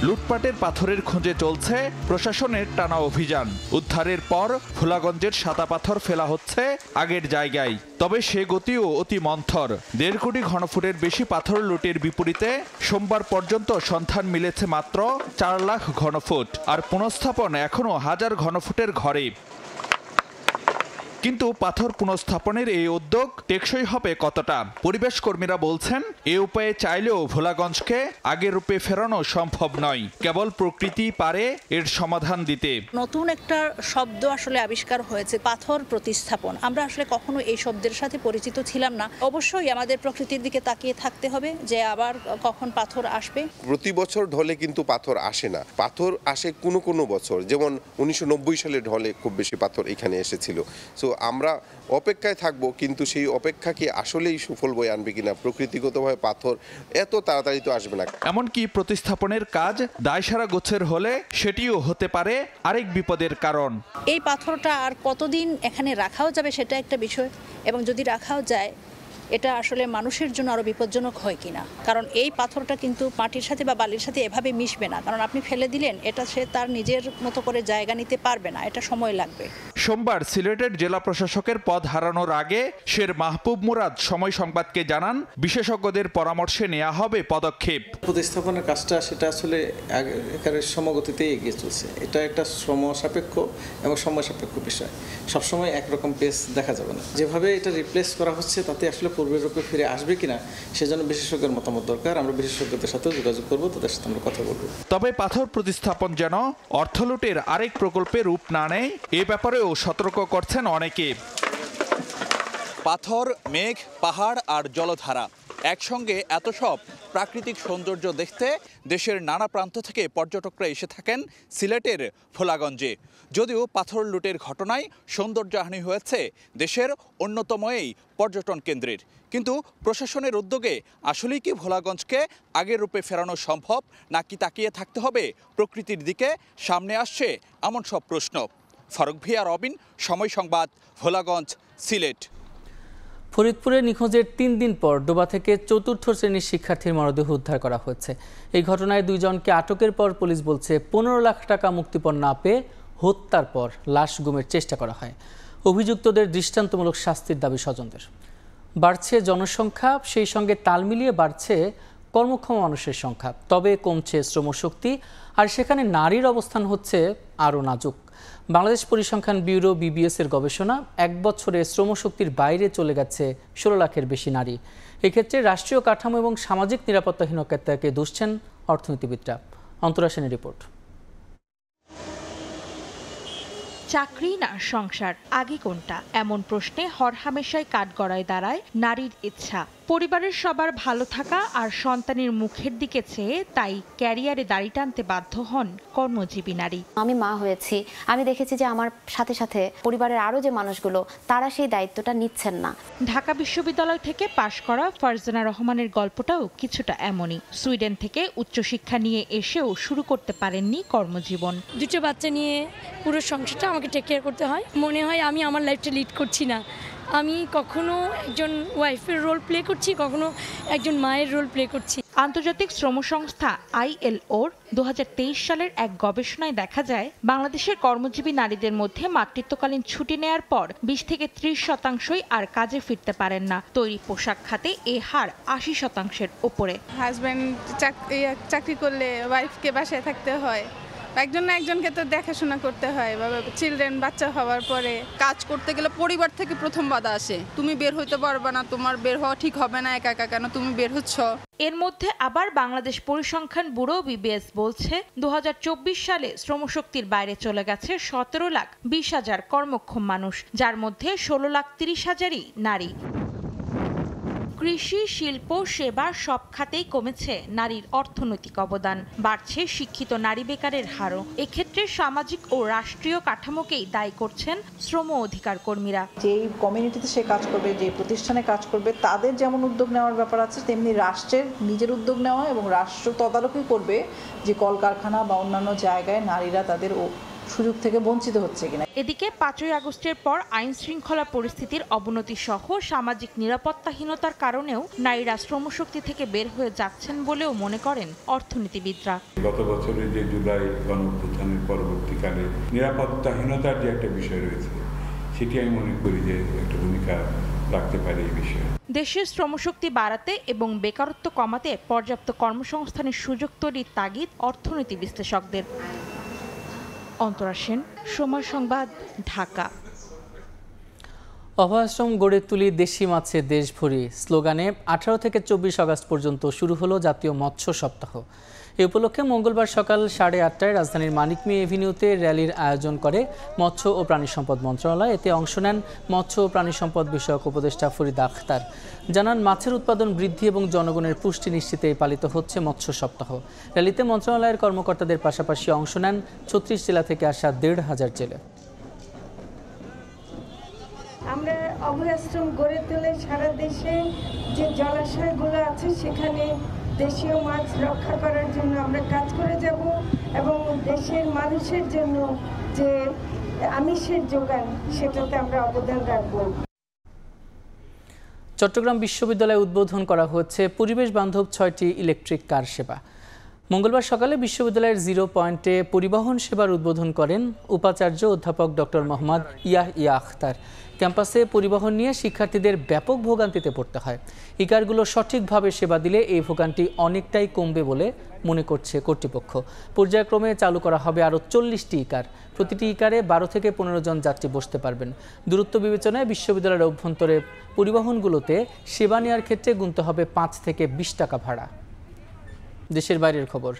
লুটপাটের পাথরের খোঁজে চলছে প্রশাসনের টানা অভিযান। উদ্ধারের পর ভোলাগঞ্জের সাদা পাথর ফেলা হচ্ছে আগের জায়গায়, তবে সে গতিও অতি মন্থর। 1.5 কোটি ঘনফুটের বেশি পাথর লুটের বিপরীতে সোমবার পর্যন্ত সন্ধান মিলেছে মাত্র 4 লাখ ঘনফুট, আর পুনঃস্থাপন এখনো 1000 ঘনফুটের ঘরে। কিন্তু পাথর পুনঃস্থাপনের এই উদ্যোগ টেকসই হবে কতটা? পরিবেশ কর্মীরা বলছেন এ উপায়ে চাইলেও ভোলাগঞ্জকে আগের রূপে ফেরানো সম্ভব নয়, কেবল প্রকৃতি পারে এর সমাধান দিতে। নতুন একটা শব্দ আসলে আবিষ্কার হয়েছে, পাথর প্রতিস্থাপন। আমরা আসলে কখনো এই শব্দের সাথে পরিচিত ছিলাম না। অবশ্যই আমাদের প্রকৃতির দিকে তাকিয়ে থাকতে হবে যে আবার কখন পাথর আসবে। প্রতি বছর ঢলে কিন্তু পাথর আসে না, পাথর আসে কোনো বছর, যেমন 1990 সালে ঢলে খুব বেশি পাথর এখানে এসেছিল। আমরা অপেক্ষায় থাকবো, কিন্তু সেই অপেক্ষা কি আসলেই সুফল বয়ে আনবে কিনা? প্রকৃতিগতভাবে পাথর এত তাড়াতাড়ি তো আসবে না। এমনকি প্রতিস্থাপনের কাজ দায়সারা গোছের হলে সেটিও হতে পারে আরেক বিপদের কারণ। এই পাথরটা আর কতদিন এখানে রাখাও যাবে সেটা একটা বিষয়, এবং যদি রাখাও যায় এটা আসলে মানুষের জন্য আরো বিপজ্জনক হয় কিনা, কারণ এই পাথরটা কিন্তু মাটির সাথে বা বালির সাথে এভাবে মিশবে না, কারণ আপনি ফেলে দিলেন এটা সে তার নিজের মতো করে জায়গা নিতে পারবে না, এটা সময় লাগবে। সোমবার সিলেটের জেলা প্রশাসকের পদ হারানোর আগে শের মাহবুব মুরাদ সময় সংবাদকে জানান বিশেষজ্ঞদের পরামর্শে নেওয়া হবে পদক্ষেপ। প্রতিস্থাপনের কাজটা সেটা আসলে একেবারে সমগতিতে এগিয়ে চলছে। এটা একটা সময় সাপেক্ষ এবং সময় সাপেক্ষ বিষয়, সবসময় একরকম পেস দেখা যাবে না। যেভাবে এটা রিপ্লেস করা হচ্ছে তাতে আসলে পূর্বের রূপে ফিরে আসবে কিনা সেজন্য বিশেষজ্ঞের মতামত দরকার। আমরা বিশেষজ্ঞদের সাথেও যোগাযোগ করব, তাদের সাথে আমরা কথা বলব। তবে পাথর প্রতিস্থাপন যেন অর্থলুটের আরেক প্রকল্পে রূপ না নেয় এ ব্যাপারেও সতর্ক করছেন অনেকে। পাথর, মেঘ, পাহাড় আর জলধারা একসঙ্গে এত সব প্রাকৃতিক সৌন্দর্য দেখতে দেশের নানা প্রান্ত থেকে পর্যটকরা এসে থাকেন সিলেটের ভোলাগঞ্জে। যদিও পাথর লুটের ঘটনায় সৌন্দর্যহানি হয়েছে দেশের অন্যতম এই পর্যটন কেন্দ্রের, কিন্তু প্রশাসনের উদ্যোগে আসলেই কি ভোলাগঞ্জকে আগের রূপে ফেরানো সম্ভব, নাকি তাকিয়ে থাকতে হবে প্রকৃতির দিকে? সামনে আসছে এমন সব প্রশ্ন। ফারুক ভিয়া, রবিন, সময় সংবাদ, ভোলাগঞ্জ, সিলেট। ফরিদপুরে নিখোঁজের 3 দিন পর ডোবা থেকে 4র্থ শ্রেণীর শিক্ষার্থীর মরদেহ উদ্ধার করা হয়েছে। এই ঘটনায় 2 জনকে আটকের পর পুলিশ বলছে 15 লাখ টাকা মুক্তিপণ না পেয়ে হত্যার পর লাশ গুমের চেষ্টা করা হয়। অভিযুক্তদের দৃষ্টান্তমূলক শাস্তির দাবি স্বজনদের। বাড়ছে জনসংখ্যা, সেই সঙ্গে তাল মিলিয়ে বাড়ছে কর্মক্ষম মানুষের সংখ্যা, তবে কমছে শ্রমশক্তি, আর সেখানে নারীর অবস্থান হচ্ছে আরও নাজুক। বাংলাদেশ পরিসংখ্যান ব্যুরো BBS এর গবেষণা, 1 বছরে শ্রমশক্তির বাইরে চলে গেছে 16 লাখের বেশি নারী। এক্ষেত্রে রাষ্ট্রীয় কাঠামো এবং সামাজিক নিরাপত্তাহীনতাকে দুষছেন অর্থনীতিবিদরা। অন্তরা সেনের রিপোর্ট। চাকরি না সংসার, আগে কোনটা? এমন প্রশ্নে হরহামেশাই কাঠগড়ায় দাঁড়ায় নারীর ইচ্ছা। পরিবারের সবার ভালো থাকা আর সন্তানের মুখের দিকে চেয়ে তাই ক্যারিয়ারে দাড়ি টানতে বাধ্য হন কর্মজীবী নারী। আমি মা হয়েছি, আমি দেখেছি যে আমার সাথে সাথে পরিবারের আরও যে মানুষগুলো তারা সেই দায়িত্বটা নিচ্ছেন না। ঢাকা বিশ্ববিদ্যালয় থেকে পাশ করা ফারজানা রহমানের গল্পটাও কিছুটা এমনই। সুইডেন থেকে উচ্চশিক্ষা নিয়ে এসেও শুরু করতে পারেননি কর্মজীবন। 2টো বাচ্চা নিয়ে পুরো সংসারটা আমাকে টেক কেয়ার করতে হয়। মনে হয় আমি আমার লাইফটা লিড করছি না। আমি কখনো একজন ওয়াইফের রোল প্লে করছি, কখনো একজন মায়ের রোল প্লে করছি। আন্তর্জাতিক শ্রম সংস্থা ILOর 2023 সালের এক গবেষণায় দেখা যায় বাংলাদেশের কর্মজীবী নারীদের মধ্যে মাতৃত্বকালীন ছুটি নেয়ার পর 20 থেকে 30% আর কাজে ফিরতে পারেন না। তৈরি পোশাক খাতে এ হার 80%-এর উপরে। হাজব্যান্ড চাকরি করলে ওয়াইফকে বাসায় থাকতে হয়, একজন না একজনকে তো দেখাশোনা করতে হয়, চিলড্রেন বাচ্চা হওয়ার পরে কাজ করতে গেলে পরিবার থেকে প্রথম বাধা আসে, তুমি বের হইতে পারবে না, তোমার বের হওয়া ঠিক হবে না, একা একা কেন তুমি বের হচ্ছ। এর মধ্যে আবার বাংলাদেশ পরিসংখ্যান ব্যুরো বিবিএস বলছে 2024 সালে শ্রমশক্তির বাইরে চলে গেছে 17,20,000 কর্মক্ষম মানুষ, যার মধ্যে 16,30,000ই নারী। কৃষি, শিল্প, সেবা সব খাতেই কমেছে নারীর অর্থনৈতিক অবদান, বাড়ছে শিক্ষিত নারী বেকারের হারও। এক্ষেত্রে সামাজিক ও রাষ্ট্রীয় কাঠামোকেই দায়ী করছেন শ্রম অধিকার কর্মীরা। যেই কমিউনিটিতে সে কাজ করবে, যে প্রতিষ্ঠানে কাজ করবে, তাদের যেমন উদ্যোগ নেওয়ার ব্যাপার আছে, তেমনি রাষ্ট্রের নিজের উদ্যোগ নেওয়া এবং রাষ্ট্র তদারকি করবে যে কলকারখানা বা অন্যান্য জায়গায় নারীরা তাদের সুযোগ থেকে বঞ্চিত হচ্ছে কিনা। এদিকে 5ই আগস্টের পর আইন শৃঙ্খলা পরিস্থিতির অবনতি সহ সামাজিক নিরাপত্তাহীনতার কারণেও নারীরা শ্রমশক্তি থেকে বের হয়ে যাচ্ছেন বলেও মনে করেন অর্থনীতিবিদরা। গত বছরের যে জুলাই গণঅভ্যুত্থানের পরবর্তীকালে নিরাপত্তাহীনতার যে একটা বিষয় রয়েছে, সেটি আমি মনে করি যে একটা ভূমিকা রাখতে পারে এই বিষয়ে। দেশের শ্রমশক্তি বাড়াতে এবং বেকারত্ব কমাতে পর্যাপ্ত কর্মসংস্থানের সুযোগ তৈরির তাগিদ অর্থনীতি বিশ্লেষকদের। অন্তরা সেন, সময় সংবাদ, ঢাকা। অভয়াশ্রম গড়ে তুলি দেশি মাছে দেশ ভরি স্লোগানে 18 থেকে 24 আগস্ট পর্যন্ত শুরু হলো জাতীয় মৎস্য সপ্তাহ। এ উপলক্ষে মঙ্গলবার সকাল 8:30টায় রাজধানীর মানিক মিয়া এভিনিউতে র্যালির আয়োজন করে মৎস্য ও প্রাণী সম্পদ মন্ত্রণালয়। এতে অংশ নেন মৎস্য ও প্রাণী সম্পদ বিষয়ক উপদেষ্টা ফরিদা আখতার। জানান, মাছের উৎপাদন বৃদ্ধি এবং জনগণের পুষ্টি নিশ্চিতে পালিত হচ্ছে মৎস্য সপ্তাহ। র্যালিতে মন্ত্রণালয়ের কর্মকর্তাদের পাশাপাশি অংশ নেন 36 জেলা থেকে আসা 1,500 জেলে। আমরা অভয়াশ্রম গড়ে তুলে সারা দেশে যে জলাশয়গুলো আছে সেখানে দেশীয় মাছ রক্ষা করার জন্য আমরা কাজ করে যাব এবং দেশের মানুষের জন্য যে আমিষের যোগান সেটাতে আমরা অবদান রাখব। চট্টগ্রাম বিশ্ববিদ্যালয়ে উদ্বোধন করা হচ্ছে পরিবেশ বান্ধব 6টি ইলেকট্রিক কার সেবা। মঙ্গলবার সকালে বিশ্ববিদ্যালয়ের 0 পয়েন্টে পরিবহন সেবার উদ্বোধন করেন উপাচার্য অধ্যাপক ডক্টর মোহাম্মদ ইয়াহিয়া আখতার। ক্যাম্পাসে পরিবহন নিয়ে শিক্ষার্থীদের ব্যাপক ভোগান্তিতে পড়তে হয়। ইকারগুলো সঠিকভাবে সেবা দিলে এই ভোগান্তি অনেকটাই কমবে বলে মনে করছে কর্তৃপক্ষ। পর্যায়ক্রমে চালু করা হবে আরও 40টি ইকার। প্রতিটি ইকারে 12 থেকে 15 জন যাত্রী বসতে পারবেন। দূরত্ব বিবেচনায় বিশ্ববিদ্যালয়ের অভ্যন্তরে পরিবহনগুলোতে সেবা নেওয়ার ক্ষেত্রে গুনতে হবে 5 থেকে 20 টাকা ভাড়া। দেশের বাইরের খবর।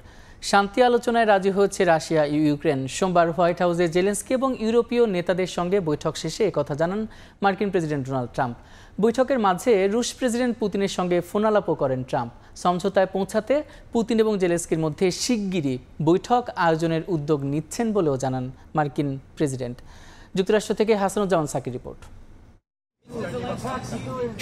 শান্তি আলোচনায় রাজি হয়েছে রাশিয়া ইউক্রেন। সোমবার হোয়াইট হাউসে জেলেনস্কি এবং ইউরোপীয় নেতাদের সঙ্গে বৈঠক শেষে একথা জানান মার্কিন প্রেসিডেন্ট ডোনাল্ড ট্রাম্প। বৈঠকের মাঝে রুশ প্রেসিডেন্ট পুতিনের সঙ্গে ফোনালাপও করেন ট্রাম্প। সমঝোতায় পৌঁছাতে পুতিন এবং জেলেনস্কির মধ্যে শিগগিরই বৈঠক আয়োজনের উদ্যোগ নিচ্ছেন বলেও জানান মার্কিন প্রেসিডেন্ট। যুক্তরাষ্ট্র থেকে হাসানুজ্জামান সাকির রিপোর্ট।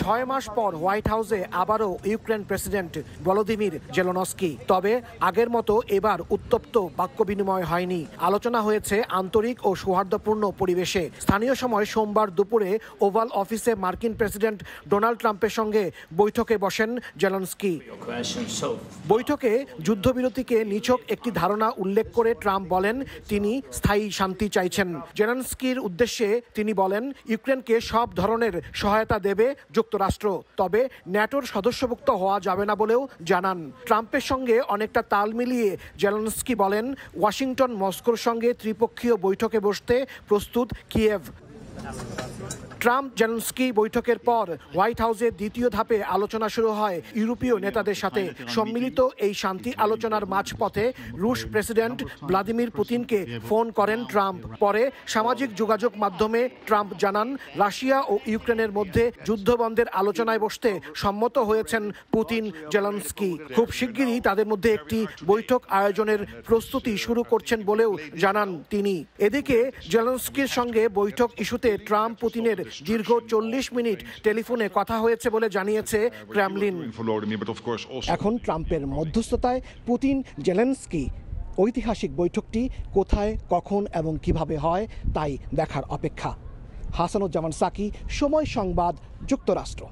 6 মাস পর হোয়াইট হাউসে আবারও ইউক্রেন প্রেসিডেন্ট ভলোদিমির জেলেনস্কি। তবে আগের মতো এবার উত্তপ্ত বাক্য বিনিময় হয়নি। আলোচনা হয়েছে আন্তরিক ও সৌহার্দ্যপূর্ণ পরিবেশে। স্থানীয় সময় সোমবার দুপুরে ওভাল অফিসে মার্কিন প্রেসিডেন্ট ডোনাল্ড ট্রাম্পের সঙ্গে বৈঠকে বসেন জেলেনস্কি। বৈঠকে যুদ্ধবিরতিকে নিছক একটি ধারণা উল্লেখ করে ট্রাম্প বলেন তিনি স্থায়ী শান্তি চাইছেন। জেলেনস্কির উদ্দেশ্যে তিনি বলেন ইউক্রেনকে সব ধরনের সহায়তা দেবে যুক্তরাষ্ট্র, তবে ন্যাটোর সদস্যভুক্ত হওয়া যাবে না বলেও জানান। ট্রাম্পের সঙ্গে অনেকটা তাল মিলিয়ে জেলেনস্কি বলেন ওয়াশিংটন মস্কোর সঙ্গে ত্রিপক্ষীয় বৈঠকে বসতে প্রস্তুত কিয়েভ। ট্রাম্প জেলেনস্কি বৈঠকের পর হোয়াইট হাউসে দ্বিতীয় ধাপে আলোচনা শুরু হয় ইউরোপীয় নেতাদের সাথে। সম্মিলিত এই শান্তি আলোচনার মাঝপথে রুশ প্রেসিডেন্ট ভ্লাদিমির পুতিনকে ফোন করেন ট্রাম্প। পরে সামাজিক যোগাযোগ মাধ্যমে ট্রাম্প জানান রাশিয়া ও ইউক্রেনের মধ্যে যুদ্ধবন্ধের আলোচনায় বসতে সম্মত হয়েছেন পুতিন জেলেনস্কি। খুব শিগগিরই তাদের মধ্যে একটি বৈঠক আয়োজনের প্রস্তুতি শুরু করছেন বলেও জানান তিনি। এদিকে জেলেনস্কির সঙ্গে বৈঠক ইস্যুতে ট্রাম্প পুতিনের দীর্ঘ 40 মিনিট টেলিফোনে কথা হয়েছে বলে জানিয়েছে ক্রেমলিন। এখন ট্রাম্পের মধ্যস্থতায় পুতিন জেলেনস্কি ঐতিহাসিক বৈঠকটি কোথায়, কখন এবং কিভাবে হয় তাই দেখার অপেক্ষা। হাসানুজ্জামান সাকি, সময় সংবাদ, যুক্তরাষ্ট্র।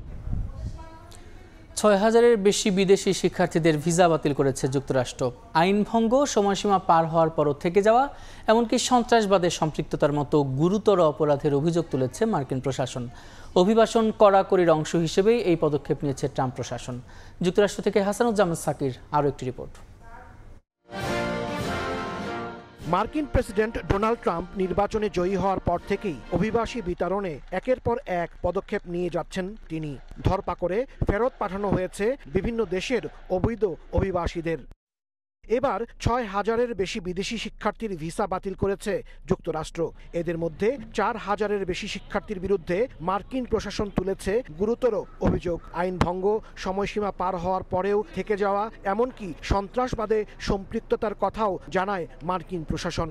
6000-এর বেশি বিদেশি শিক্ষার্থীদের ভিসা বাতিল করেছে যুক্তরাষ্ট্র। আইন ভঙ্গ, সময়সীমা পার হওয়ার পরও থেকে যাওয়া, এমনকি সন্ত্রাসবাদের সম্পৃক্ততার মতো গুরুতর অপরাধের অভিযোগ তুলেছে মার্কিন প্রশাসন। অভিবাসন কড়াকড়ির অংশ হিসেবেই এই পদক্ষেপ নিয়েছে ট্রাম্প প্রশাসন। যুক্তরাষ্ট্র থেকে হাসানুজ্জামান সাকির আরও একটি রিপোর্ট। মার্কিন প্রেসিডেন্ট ডোনাল্ড ট্রাম্প নির্বাচনে জয়ী হওয়ার পর থেকেই অভিবাসী বিতরণে একের পর এক পদক্ষেপ নিয়ে যাচ্ছেন তিনি। ধরপাকড়ে ফেরত পাঠানো হয়েছে বিভিন্ন দেশের অবৈধ অভিবাসীদের। এবার ৬,০০০-এর বেশি বিদেশি শিক্ষার্থীর ভিসা বাতিল করেছে যুক্তরাষ্ট্র। এদের মধ্যে ৪,০০০-এর বেশি শিক্ষার্থীর বিরুদ্ধে মার্কিন প্রশাসন তুলেছে গুরুতর অভিযোগ। আইন ভঙ্গ, সময়সীমা পার হওয়ার পরেও থেকে যাওয়া, এমনকি সন্ত্রাসবাদে সম্পৃক্ততার কথাও জানায় মার্কিন প্রশাসন।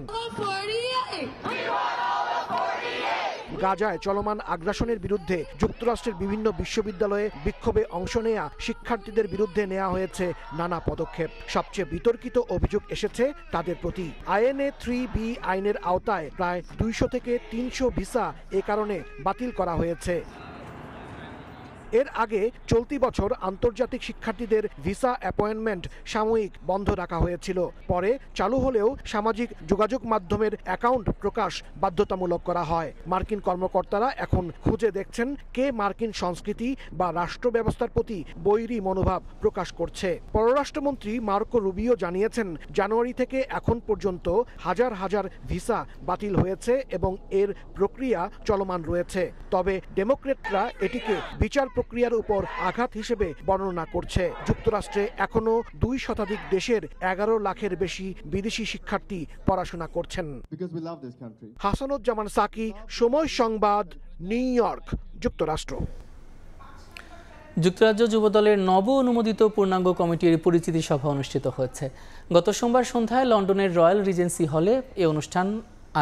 গাজায় চলমান আগ্রাসনের বিরুদ্ধে যুক্তরাষ্ট্রের বিভিন্ন বিশ্ববিদ্যালয়ে বিক্ষোভে অংশ নেয়া শিক্ষার্থীদের বিরুদ্ধে নেওয়া হয়েছে নানা পদক্ষেপ। সবচেয়ে বিতর্কিত অভিযোগ এসেছে তাদের প্রতি। INA 3B আইনের আওতায় প্রায় 200 থেকে 300 ভিসা এ কারণে বাতিল করা হয়েছে। এর আগে চলতি বছর আন্তর্জাতিক শিক্ষার্থীদের ভিসা অ্যাপয়েন্টমেন্ট সাময়িক বন্ধ রাখা হয়েছিল। পরে চালু হলেও সামাজিক যোগাযোগ মাধ্যমের অ্যাকাউন্ট প্রকাশ বাধ্যতামূলক করা হয়। মার্কিন কর্মকর্তারা এখন খুঁজে দেখছেন কে মার্কিন সংস্কৃতি বা রাষ্ট্র ব্যবস্থার প্রতি বৈরী মনোভাব প্রকাশ করছে। পররাষ্ট্রমন্ত্রী মার্কো রুবিও জানিয়েছেন, জানুয়ারি থেকে এখন পর্যন্ত হাজার হাজার ভিসা বাতিল হয়েছে এবং এর প্রক্রিয়া চলমান রয়েছে। তবে ডেমোক্রেটরা এটিকে বিচার প্রক্রিয়ার উপর আঘাত হিসেবে বর্ণনা করছে। যুক্তরাষ্ট্রে এখনো 2 শতাধিক দেশের 11 লাখের বেশি বিদেশি শিক্ষার্থী পড়াশোনা করছেন। হাসানুজ্জামান সাকি, সময় সংবাদ, নিউ ইয়র্ক, যুক্তরাষ্ট্র। যুক্তরাজ্য যুবদলের নব অনুমোদিত পূর্ণাঙ্গ কমিটির পরিচিতি সভা অনুষ্ঠিত হয়েছে। গত সোমবার সন্ধ্যায় লন্ডনের রয়্যাল রিজেন্সি হলে এই অনুষ্ঠান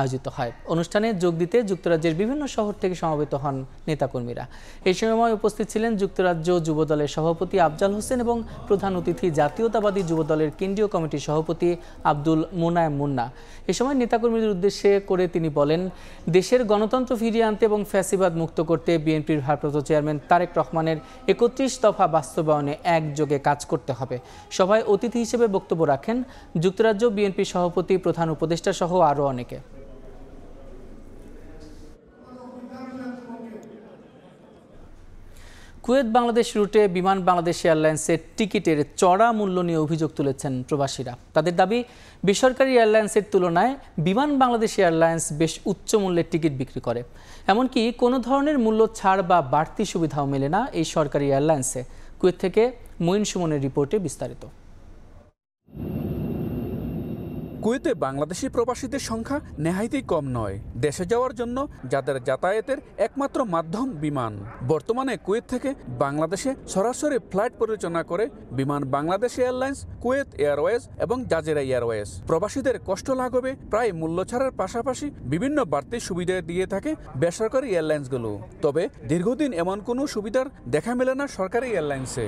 আয়োজিত হয়। অনুষ্ঠানে যোগ দিতে যুক্তরাজ্যের বিভিন্ন শহর থেকে সমবেত হন নেতাকর্মীরা। এই সময় উপস্থিত ছিলেন যুক্তরাজ্য যুবদলের সভাপতি আফজাল হোসেন এবং প্রধান অতিথি জাতীয়তাবাদী যুবদলের কেন্দ্রীয় কমিটির সভাপতি আব্দুল মোনায়েম মুন্না। এ সময় নেতাকর্মীদের উদ্দেশ্যে করে তিনি বলেন, দেশের গণতন্ত্র ফিরিয়ে আনতে এবং ফ্যাসিবাদ মুক্ত করতে বিএনপির ভারপ্রাপ্ত চেয়ারম্যান তারেক রহমানের 31 দফা বাস্তবায়নে একযোগে কাজ করতে হবে। সভায় অতিথি হিসেবে বক্তব্য রাখেন যুক্তরাজ্য বিএনপি সভাপতি, প্রধান উপদেষ্টা সহ আরও অনেকে। কুয়েত বাংলাদেশ রুটে বিমান বাংলাদেশ এয়ারলাইন্সের টিকিটের চড়া মূল্য নিয়ে অভিযোগ তুলেছেন প্রবাসীরা। তাদের দাবি, বেসরকারি এয়ারলাইন্সের তুলনায় বিমান বাংলাদেশ এয়ারলাইন্স বেশ উচ্চ মূল্যের টিকিট বিক্রি করে। এমনকি কোনো ধরনের মূল্য ছাড় বা বাড়তি সুবিধাও মেলে না এই সরকারি এয়ারলাইন্সে। কুয়েত থেকে মঈন সুমনের রিপোর্টে বিস্তারিত। কুয়েতে বাংলাদেশি প্রবাসীদের সংখ্যা নেহাইতেই কম নয়। দেশে যাওয়ার জন্য যাদের যাতায়াতের একমাত্র মাধ্যম বিমান। বর্তমানে কুয়েত থেকে বাংলাদেশে সরাসরি ফ্লাইট পরিচালনা করে বিমান বাংলাদেশ এয়ারলাইন্স, কুয়েত এয়ারওয়েজ এবং জাজিরা এয়ারওয়েজ। প্রবাসীদের কষ্ট লাঘবে প্রায় মূল্য ছাড়ের পাশাপাশি বিভিন্ন বাড়তি সুবিধা দিয়ে থাকে বেসরকারি এয়ারলাইন্সগুলো। তবে দীর্ঘদিন এমন কোনো সুবিধার দেখা মেলে না সরকারি এয়ারলাইন্সে।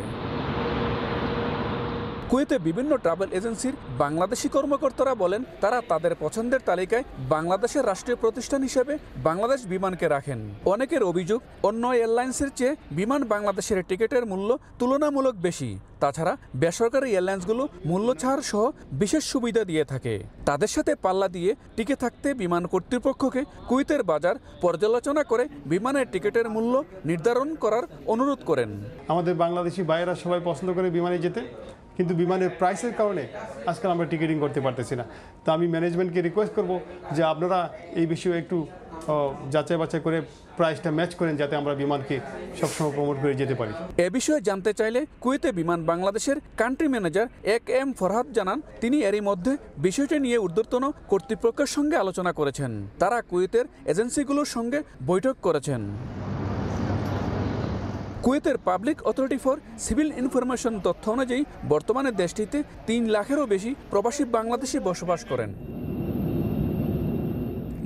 কুয়েতে বিভিন্ন ট্রাভেল এজেন্সির বাংলাদেশি কর্মকর্তারা বলেন, তারা তাদের পছন্দের তালিকায় বাংলাদেশের রাষ্ট্রীয় প্রতিষ্ঠান হিসেবে বাংলাদেশ বিমানকে রাখেন। অনেকের অভিযোগ, অন্য এয়ারলাইন্সের চেয়ে বিমান বাংলাদেশের টিকিটের মূল্য তুলনামূলক বেশি। তাছাড়া বেসরকারি এয়ারলাইন্সগুলো মূল্য ছাড় সহ বিশেষ সুবিধা দিয়ে থাকে। তাদের সাথে পাল্লা দিয়ে টিকে থাকতে বিমান কর্তৃপক্ষকে কুয়েতের বাজার পর্যালোচনা করে বিমানের টিকিটের মূল্য নির্ধারণ করার অনুরোধ করেন। আমাদের বাংলাদেশি ভাইয়েরা সবাই পছন্দ করে বিমানে যেতে, কিন্তু বিমানের প্রাইসের কারণে আজকাল আমরা টিকিটিং করতে পারতেছি না। তো আমি ম্যানেজমেন্টকে রিকোয়েস্ট করব যে আপনারা এই বিষয়ে একটু যাচাই বাছাই করে প্রাইসটা ম্যাচ করেন, যাতে আমরা বিমানকে সবসময় প্রমোট করে যেতে পারি। এ বিষয়ে জানতে চাইলে কুয়েতে বিমান বাংলাদেশের কান্ট্রি ম্যানেজার AK-M ফরহাদ জানান, তিনি এরই মধ্যে বিষয়টি নিয়ে ঊর্ধ্বতন কর্তৃপক্ষের সঙ্গে আলোচনা করেছেন। তারা কুয়েতের এজেন্সিগুলোর সঙ্গে বৈঠক করেছেন। কুয়েতের public authority for civil information তথ্য অনুযায়ী বর্তমানে দেশটিতে 3 লাখেরও বেশি প্রবাসী বাংলাদেশি বসবাস করেন।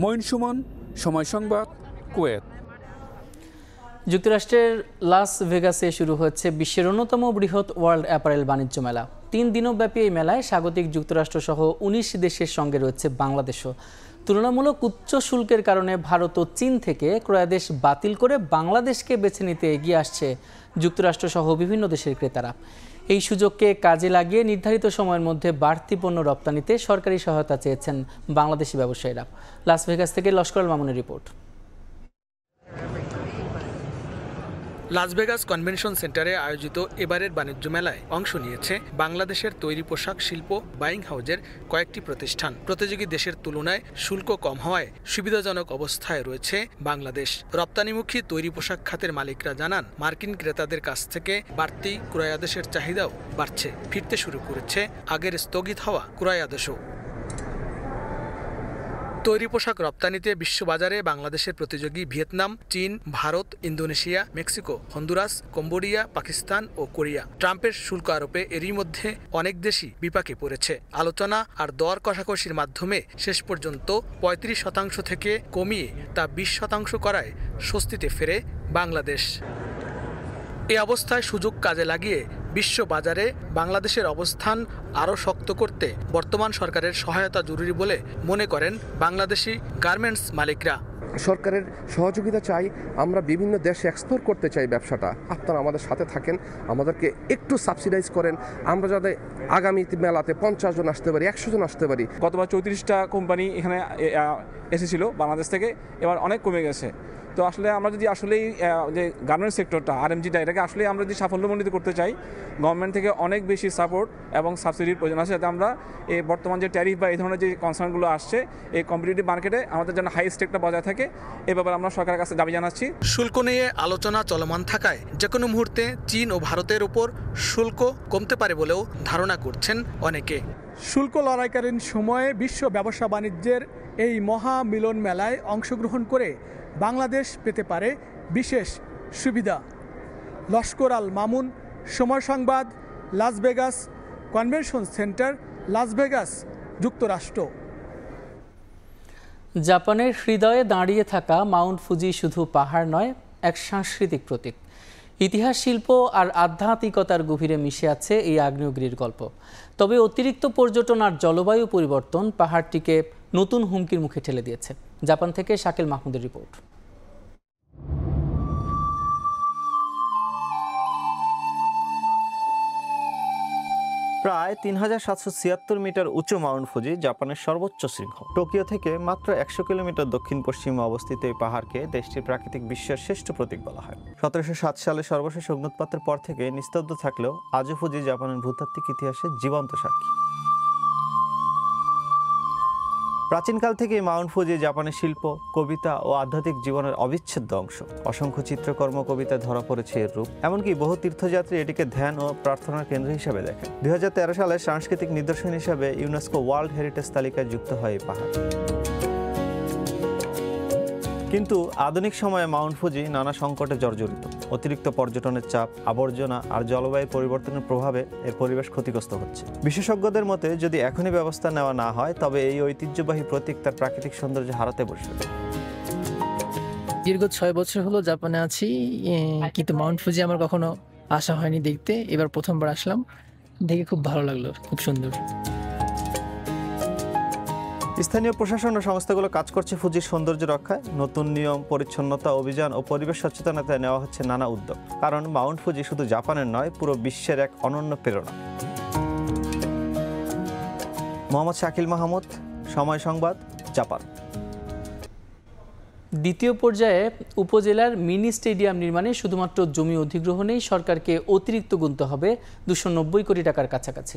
মঈন সুমন, সময় সংবাদ, কুয়েত। যুক্তরাষ্ট্রের লাস ভেগাসে শুরু হচ্ছে বিশ্বের অন্যতম বৃহৎ ওয়ার্ল্ড অ্যাপারেল বাণিজ্য মেলা। 3 দিনব্যাপী এই মেলায় স্বাগতিক যুক্তরাষ্ট্র সহ 19 দেশের সঙ্গে রয়েছে বাংলাদেশও। তুলনামূলক উচ্চ শুল্কের কারণে ভারত ও চীন থেকে ক্রয়াদেশ বাতিল করে বাংলাদেশকে বেছে নিতে এগিয়ে আসছে যুক্তরাষ্ট্র সহ বিভিন্ন দেশের ক্রেতারা। এই সুযোগকে কাজে লাগিয়ে নির্ধারিত সময়ের মধ্যে বাড়তি পণ্য রপ্তানিতে সরকারি সহায়তা চেয়েছেন বাংলাদেশি ব্যবসায়ীরা। লাস ভেগাস থেকে লস্কর আল মামুনের রিপোর্ট। লাস ভেগাস কনভেনশন সেন্টারে আয়োজিত এবারের বাণিজ্য মেলায় অংশ নিয়েছে বাংলাদেশের তৈরি পোশাক শিল্প বাইং হাউজের কয়েকটি প্রতিষ্ঠান। প্রতিযোগী দেশের তুলনায় শুল্ক কম হওয়ায় সুবিধাজনক অবস্থায় রয়েছে বাংলাদেশ। রপ্তানিমুখী তৈরি পোশাক খাতের মালিকরা জানান, মার্কিন ক্রেতাদের কাছ থেকে বাড়তি ক্রয়াদেশের চাহিদাও বাড়ছে। ফিরতে শুরু করেছে আগের স্থগিত হওয়া ক্রয়াদেশও। তৈরি পোশাক রপ্তানিতে বিশ্ববাজারে বাংলাদেশের প্রতিযোগী ভিয়েতনাম, চীন, Bharat, Indonesia, Mexico, Honduras, Cambodia, Pakistan ও কোরিয়া। ট্রাম্পের শুল্ক আরোপে এরই মধ্যে অনেক দেশই বিপাকে পড়েছে। আলোচনা আর দর কষাকষির মাধ্যমে শেষ পর্যন্ত ৩৫% থেকে কমিয়ে তা ২০% করায় স্বস্তিতে ফেরে বাংলাদেশ। এ অবস্থায় সুযোগ কাজে লাগিয়ে বিশ্ববাজারে বাংলাদেশের অবস্থান আরও শক্ত করতে বর্তমান সরকারের সহায়তা জরুরি বলে মনে করেন বাংলাদেশি গার্মেন্টস মালিকরা। সরকারের সহযোগিতা চাই, আমরা বিভিন্ন দেশে এক্সপোর্ট করতে চাই ব্যবসাটা। আপনারা আমাদের সাথে থাকেন, আমাদেরকে একটু সাবসিডাইজ করেন, আমরা যাতে আগামী মেলাতে 50 জন আসতে পারি, 100 জন আসতে পারি। গতবার 34টা কোম্পানি এখানে এসেছিল বাংলাদেশ থেকে, এবার অনেক কমে গেছে। তো আসলে আমরা যদি আসলেই যে গার্মেন্টস সেক্টরটা আরএমজিটা এটাকে আসলে আমরা যদি সাফল্যমণ্ডিত করতে চাই, গভর্নমেন্ট থেকে অনেক বেশি সাপোর্ট এবং সাবসিডির প্রয়োজন আছে, যাতে আমরা এই বর্তমান যে ট্যারিফ বা এই ধরনের যে কনসার্নগুলো আসছে এই কম্পিটিটিভ মার্কেটে আমাদের যেন হাই স্টেকটা বজায় থাকে, এ ব্যাপারে আমরা সরকারের কাছে দাবি জানাচ্ছি। শুল্ক নিয়ে আলোচনা চলমান থাকায় যে কোনো মুহূর্তে চীন ও ভারতের উপর শুল্ক কমতে পারে বলেও ধারণা করছেন অনেকে। শুল্ক লড়াইকালীন সময়ে বিশ্ব ব্যবসা বাণিজ্যের এই মহা মিলন মেলায় অংশগ্রহণ করে বাংলাদেশ পেতে পারে বিশেষ সুবিধা। লস্কর আল Mamun, Somoy Sangbad, Las Vegas convention centre, Las Vegas, যুক্তরাষ্ট্র। জাপানের হৃদয়ে দাঁড়িয়ে থাকা মাউন্ট ফুজি শুধু পাহাড় নয়, এক সাংস্কৃতিক প্রতীক। ইতিহাস, শিল্প আর আধ্যাত্মিকতার গভীরে মিশে আছে এই আগ্নেয়গিরির গল্প। তবে অতিরিক্ত পর্যটন আর জলবায়ু পরিবর্তন পাহাড়টিকে নতুন হুমকির মুখে ঠেলে দিয়েছে। জাপান থেকে শাকিল মাহমুদের রিপোর্ট। প্রায় ৩৭৭৬ মিটার উঁচু মাউন্ট ফুজি জাপানের সর্বোচ্চ শৃঙ্গ। টোকিও থেকে মাত্র ১০০ কিলোমিটার দক্ষিণ পশ্চিমে অবস্থিত এই পাহাড়কে দেশটির প্রাকৃতিক বিশ্বের শ্রেষ্ঠ প্রতীক বলা হয়। ১৭০৭ সালে সর্বশেষ অগ্নুৎপাতের পর থেকে নিস্তব্ধ থাকলেও আজও ফুজি জাপানের ভূতাত্ত্বিক ইতিহাসের জীবন্ত সাক্ষী। প্রাচীনকাল থেকে মাউন্ট ফুজি জাপানের শিল্প, কবিতা ও আধ্যাত্মিক জীবনের অবিচ্ছেদ্য অংশ। অসংখ্য চিত্রকর্ম, কবিতায় ধরা পড়েছে এর রূপ। এমনকি বহু তীর্থযাত্রী এটিকে ধ্যান ও প্রার্থনার কেন্দ্র হিসেবে দেখেন। ২০১৩ সালে সাংস্কৃতিক নিদর্শন হিসেবে ইউনেস্কো ওয়ার্ল্ড হেরিটেজ তালিকায় যুক্ত হয় এই পাহাড়। কিন্তু আধুনিক সময়ে মাউন্ট ফুজি নানা সংকটে জর্জরিত। অতিরিক্ত পর্যটনের চাপ, আবর্জনা আর জলবায়ু পরিবর্তনের প্রভাবে এর পরিবেশ ক্ষতিগ্রস্ত হচ্ছে। বিশেষজ্ঞদের মতে যদি এখনই ব্যবস্থা নেওয়া না হয় তবে এই ঐতিহ্যবাহী প্রতীক তার প্রাকৃতিক সৌন্দর্য হারাতে বসবে। দীর্ঘ ৬ বছর হলো জাপানে আছি, কিন্তু মাউন্ট ফুজি আমার কখনো আসা হয়নি দেখতে। এবার প্রথমবার আসলাম, দেখে খুব ভালো লাগলো, খুব সুন্দর। স্থানীয় প্রশাসন ও সংস্থাগুলো কাজ করছে ফুজির সৌন্দর্য রক্ষায়। নতুন নিয়ম, পরিচ্ছন্নতা অভিযান ও পরিবেশ সচেতনতায় নেওয়া হচ্ছে নানা উদ্যোগ। কারণ মাউন্ট ফুজি শুধু জাপানের নয়, পুরো বিশ্বের এক অনন্য প্রেরণা। মোহাম্মদ শাকিল মাহমুদ, সময় সংবাদ, জাপান। দ্বিতীয় পর্যায়ে উপজেলার মিনি স্টেডিয়াম নির্মাণে শুধুমাত্র জমি অধিগ্রহণেই সরকারকে অতিরিক্ত গুনতে হবে ২৯০ কোটি টাকার কাছাকাছি।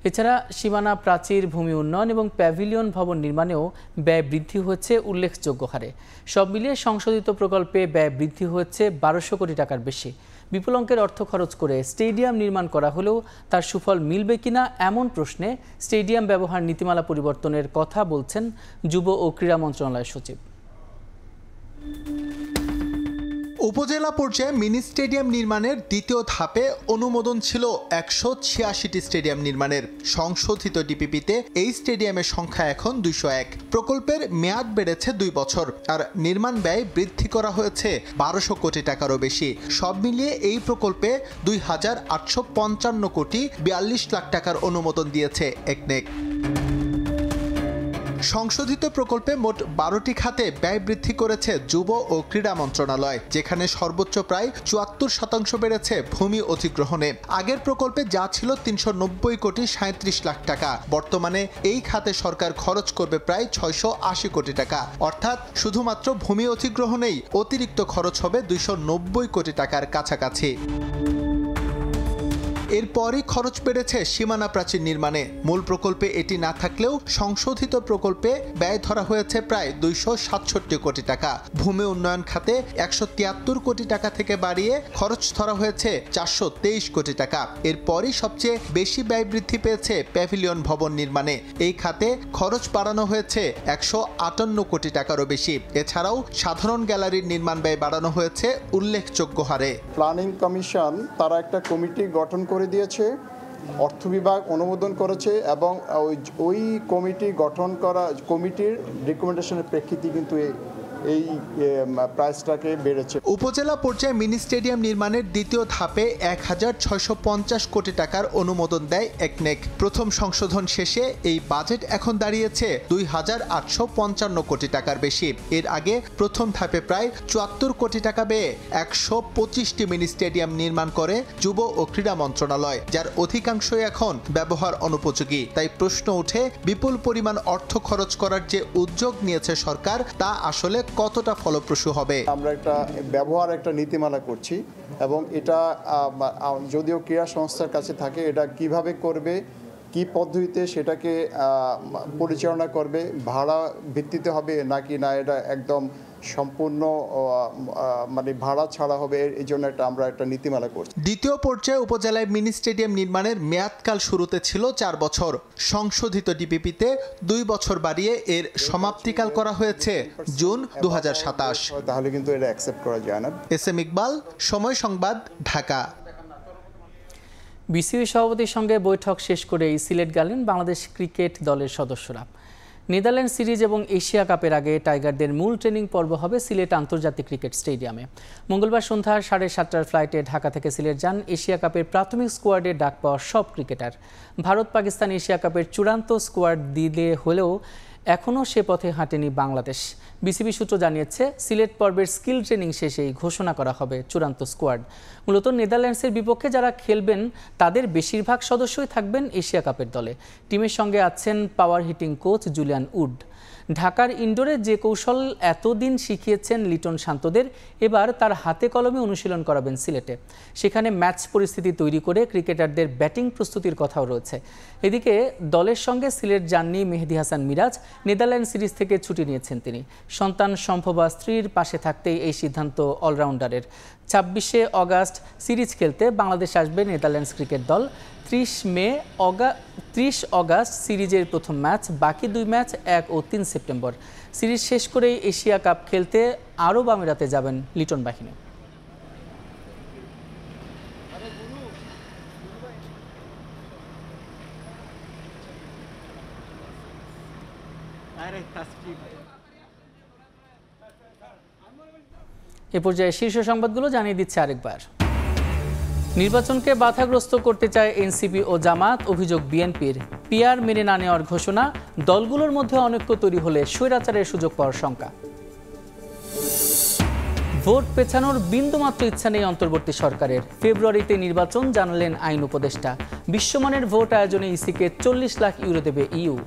এছাড়া সীমানা প্রাচীর, ভূমি উন্নয়ন এবং প্যাভিলিয়ন ভবন নির্মাণেও ব্যয় বৃদ্ধি হয়েছে উল্লেখযোগ্য হারে। সব মিলিয়ে সংশোধিত প্রকল্পে ব্যয় বৃদ্ধি হয়েছে ১২০০ কোটি টাকার বেশি। বিপুল অঙ্কের অর্থ খরচ করে স্টেডিয়াম নির্মাণ করা হলেও তার সুফল মিলবে কিনা এমন প্রশ্নে স্টেডিয়াম ব্যবহার নীতিমালা পরিবর্তনের কথা বলছেন যুব ও ক্রীড়া মন্ত্রণালয়ের সচিব। উপজেলা পর্যায়ে মিনি স্টেডিয়াম নির্মাণের দ্বিতীয় ধাপে অনুমোদন ছিল ১৮৬টি স্টেডিয়াম নির্মাণের। সংশোধিত ডিপিপিতে এই স্টেডিয়ামের সংখ্যা এখন ২০১। প্রকল্পের মেয়াদ বেড়েছে ২ বছর আর নির্মাণ ব্যয় বৃদ্ধি করা হয়েছে ১২০০ কোটি টাকারও বেশি। সব মিলিয়ে এই প্রকল্পে ২,৮৫৫ কোটি ৪২ লাখ টাকার অনুমোদন দিয়েছে একনেক। সংশোধিত প্রকল্পে মোট 12টি খাতে ব্যয় বৃদ্ধি করেছে যুব ও ক্রীড়া মন্ত্রণালয়, যেখানে সর্বোচ্চ প্রায় 74% বেড়েছে ভূমি অধিগ্রহণে। আগের প্রকল্পে যা ছিল 390 কোটি 37 লাখ টাকা, বর্তমানে এই খাতে সরকার খরচ করবে প্রায় 680 কোটি টাকা। অর্থাৎ শুধুমাত্র ভূমি অধিগ্রহণেই অতিরিক্ত খরচ হবে 290 কোটি টাকার কাছাকাছি। এরপরই খরচ বেড়েছে সীমানা প্রাচীর নির্মাণে। মূল প্রকল্পে এটি না থাকলেও সংশোধিত প্রকল্পে ব্যয় ধরা হয়েছে প্রায় 267 কোটি টাকা। ভূমি উন্নয়ন খাতে 173 কোটি টাকা থেকে বাড়িয়ে খরচ ধরা হয়েছে 423 কোটি টাকা। এরপরই সবচেয়ে বেশি ব্যয় বৃদ্ধি পেয়েছে প্যাভিলিয়ন ভবন নির্মাণে। এই খাতে খরচ বাড়ানো হয়েছে 158 কোটি টাকারও বেশি। এছাড়াও সাধারণ গ্যালারির নির্মাণ ব্যয় বাড়ানো হয়েছে উল্লেখযোগ্য হারে। প্ল্যানিং কমিশন তারা একটা কমিটি গঠন করে দিয়েছে, অর্থ বিভাগ অনুমোদন করেছে এবং ওই কমিটি গঠন করা কমিটির রিকমেন্ডেশনের প্রেক্ষিতে কিন্তু এই প্রাইসটাকে বেড়েছে। উপজেলা পর্যায়ে মিনি স্টেডিয়াম নির্মাণের দ্বিতীয় ধাপে 1650 কোটি টাকার অনুমোদন দেয় একনেক। প্রথম সংশোধন শেষে এই বাজেট এখন দাঁড়িয়েছে 2855 কোটি টাকার বেশি। এর আগে প্রথম ধাপে প্রায় 74 কোটি টাকা ব্যয়ে 125টি মিনি স্টেডিয়াম নির্মাণ করে যুব ও ক্রীড়া মন্ত্রণালয়, যার অধিকাংশই এখন ব্যবহার অনুপযোগী। তাই প্রশ্ন ওঠে, বিপুল পরিমাণ অর্থ খরচ করার যে উদ্যোগ নিয়েছে সরকার, তা আসলে কতটা ফলপ্রসূ হবে। আমরা একটা নীতিমালা করছি এবং এটা যদিও ক্রীড়া সংস্থার কাছে থাকে, এটা কিভাবে করবে, কি পদ্ধতিতে সেটাকে পরিচালনা করবে, ভাড়া ভিত্তিতে হবে নাকি না এটা একদম সম্পূর্ণ ভাড়া ছাড়া হবে, এই জন্য আমরা একটা নীতিমালা করছি। দ্বিতীয় পর্যায়ে উপজেলায় মিনি স্টেডিয়াম নির্মাণের মেয়াদকাল শুরুতে ছিল 4 বছর। সংশোধিত ডিপিপিতে 2 বছর বাড়িয়ে এর সমাপ্তিকাল করা হয়েছে জুন 2027। তাহলে কিন্তু এটা অ্যাকসেপ্ট করা যায় না। SM ইকবাল, সময় সংবাদ, ঢাকা। বিসিবি সভাপতির সঙ্গে বৈঠক শেষ করে সিলেট গেলেন বাংলাদেশ ক্রিকেট দলের সদস্যরা। নেদারল্যান্ড সিরিজ এবং এশিয়া কাপের আগে টাইগারদের মূল ট্রেনিং পর্ব হবে সিলেট আন্তর্জাতিক ক্রিকেট স্টেডিয়ামে। মঙ্গলবার সন্ধ্যা 7:30টার ফ্লাইটে ঢাকা থেকে সিলেট যান এশিয়া কাপের প্রাথমিক স্কোয়াডে ডাক পাওয়া সব ক্রিকেটার। ভারত পাকিস্তান এশিয়া কাপের চূড়ান্ত স্কোয়াড দিলে হলেও এখনও সে পথে হাঁটেনি বাংলাদেশ। বিসিবি সূত্র জানিয়েছে, সিলেট পর্বের স্কিল ট্রেনিং শেষেই ঘোষণা করা হবে চূড়ান্ত স্কোয়াড। মূলত নেদারল্যান্ডসের বিপক্ষে যারা খেলবেন তাদের বেশিরভাগ সদস্যই থাকবেন এশিয়া কাপের দলে। টিমের সঙ্গে আছেন পাওয়ার হিটিং কোচ জুলিয়ান উড। ঢাকার ইনডোরে যে কৌশল এতদিন শিখিয়েছেন লিটন শান্তদের, এবার তার হাতে কলমে অনুশীলন করাবেন সিলেটে। সেখানে ম্যাচ পরিস্থিতি তৈরি করে ক্রিকেটারদের ব্যাটিং প্রস্তুতির কথাও রয়েছে। এদিকে দলের সঙ্গে সিলেট যাননি মেহেদী হাসান মিরাজ। নেদারল্যান্ড সিরিজ থেকে ছুটি নিয়েছেন তিনি। সন্তান সম্ভবা স্ত্রীর পাশে থাকতেই এই সিদ্ধান্ত অলরাউন্ডারের। 26শে অগাস্ট সিরিজ খেলতে বাংলাদেশ আসবে নেদারল্যান্ডস ক্রিকেট দল। 30 অগাস্ট সিরিজের প্রথম ম্যাচ, বাকি 2 ম্যাচ 1 ও 3 সেপ্টেম্বর। সিরিজ শেষ করেই এশিয়া কাপ খেলতে আরব আমিরাতে যাবেন লিটন বাহিনী। এ পর্যায়ে শীর্ষ সংবাদগুলো জানিয়ে দিচ্ছে আরেকবার। নির্বাচনকে বাধাগ্রস্ত করতে চায় এনসিপি ও জামাত, অভিযোগ বিএনপির। পিআর মেনে না নেওয়ার ঘোষণা, দলগুলোর মধ্যে অনৈক্য তৈরি হলে স্বৈরাচারের সুযোগ পাওয়ার শঙ্কা। ভোট পেছানোর বিন্দুমাত্র ইচ্ছা নেই অন্তর্বর্তী সরকারের। ফেব্রুয়ারিতে নির্বাচন, জানালেন আইন উপদেষ্টা। বিশ্বমানের ভোট আয়োজনে ইসিকে 40 লাখ ইউরো দেবে ইউ।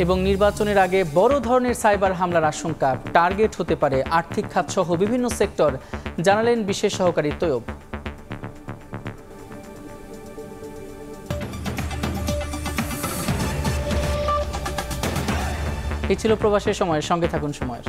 এবং নির্বাচনের আগে বড় ধরনের সাইবার হামলার আশঙ্কা, টার্গেট হতে পারে আর্থিক খাত সহ বিভিন্ন সেক্টর, জানালেন বিশেষ সহকারী তৈয়ব। এই ছিল প্রবাসের সময়ের সঙ্গে থাকুন সময়ের।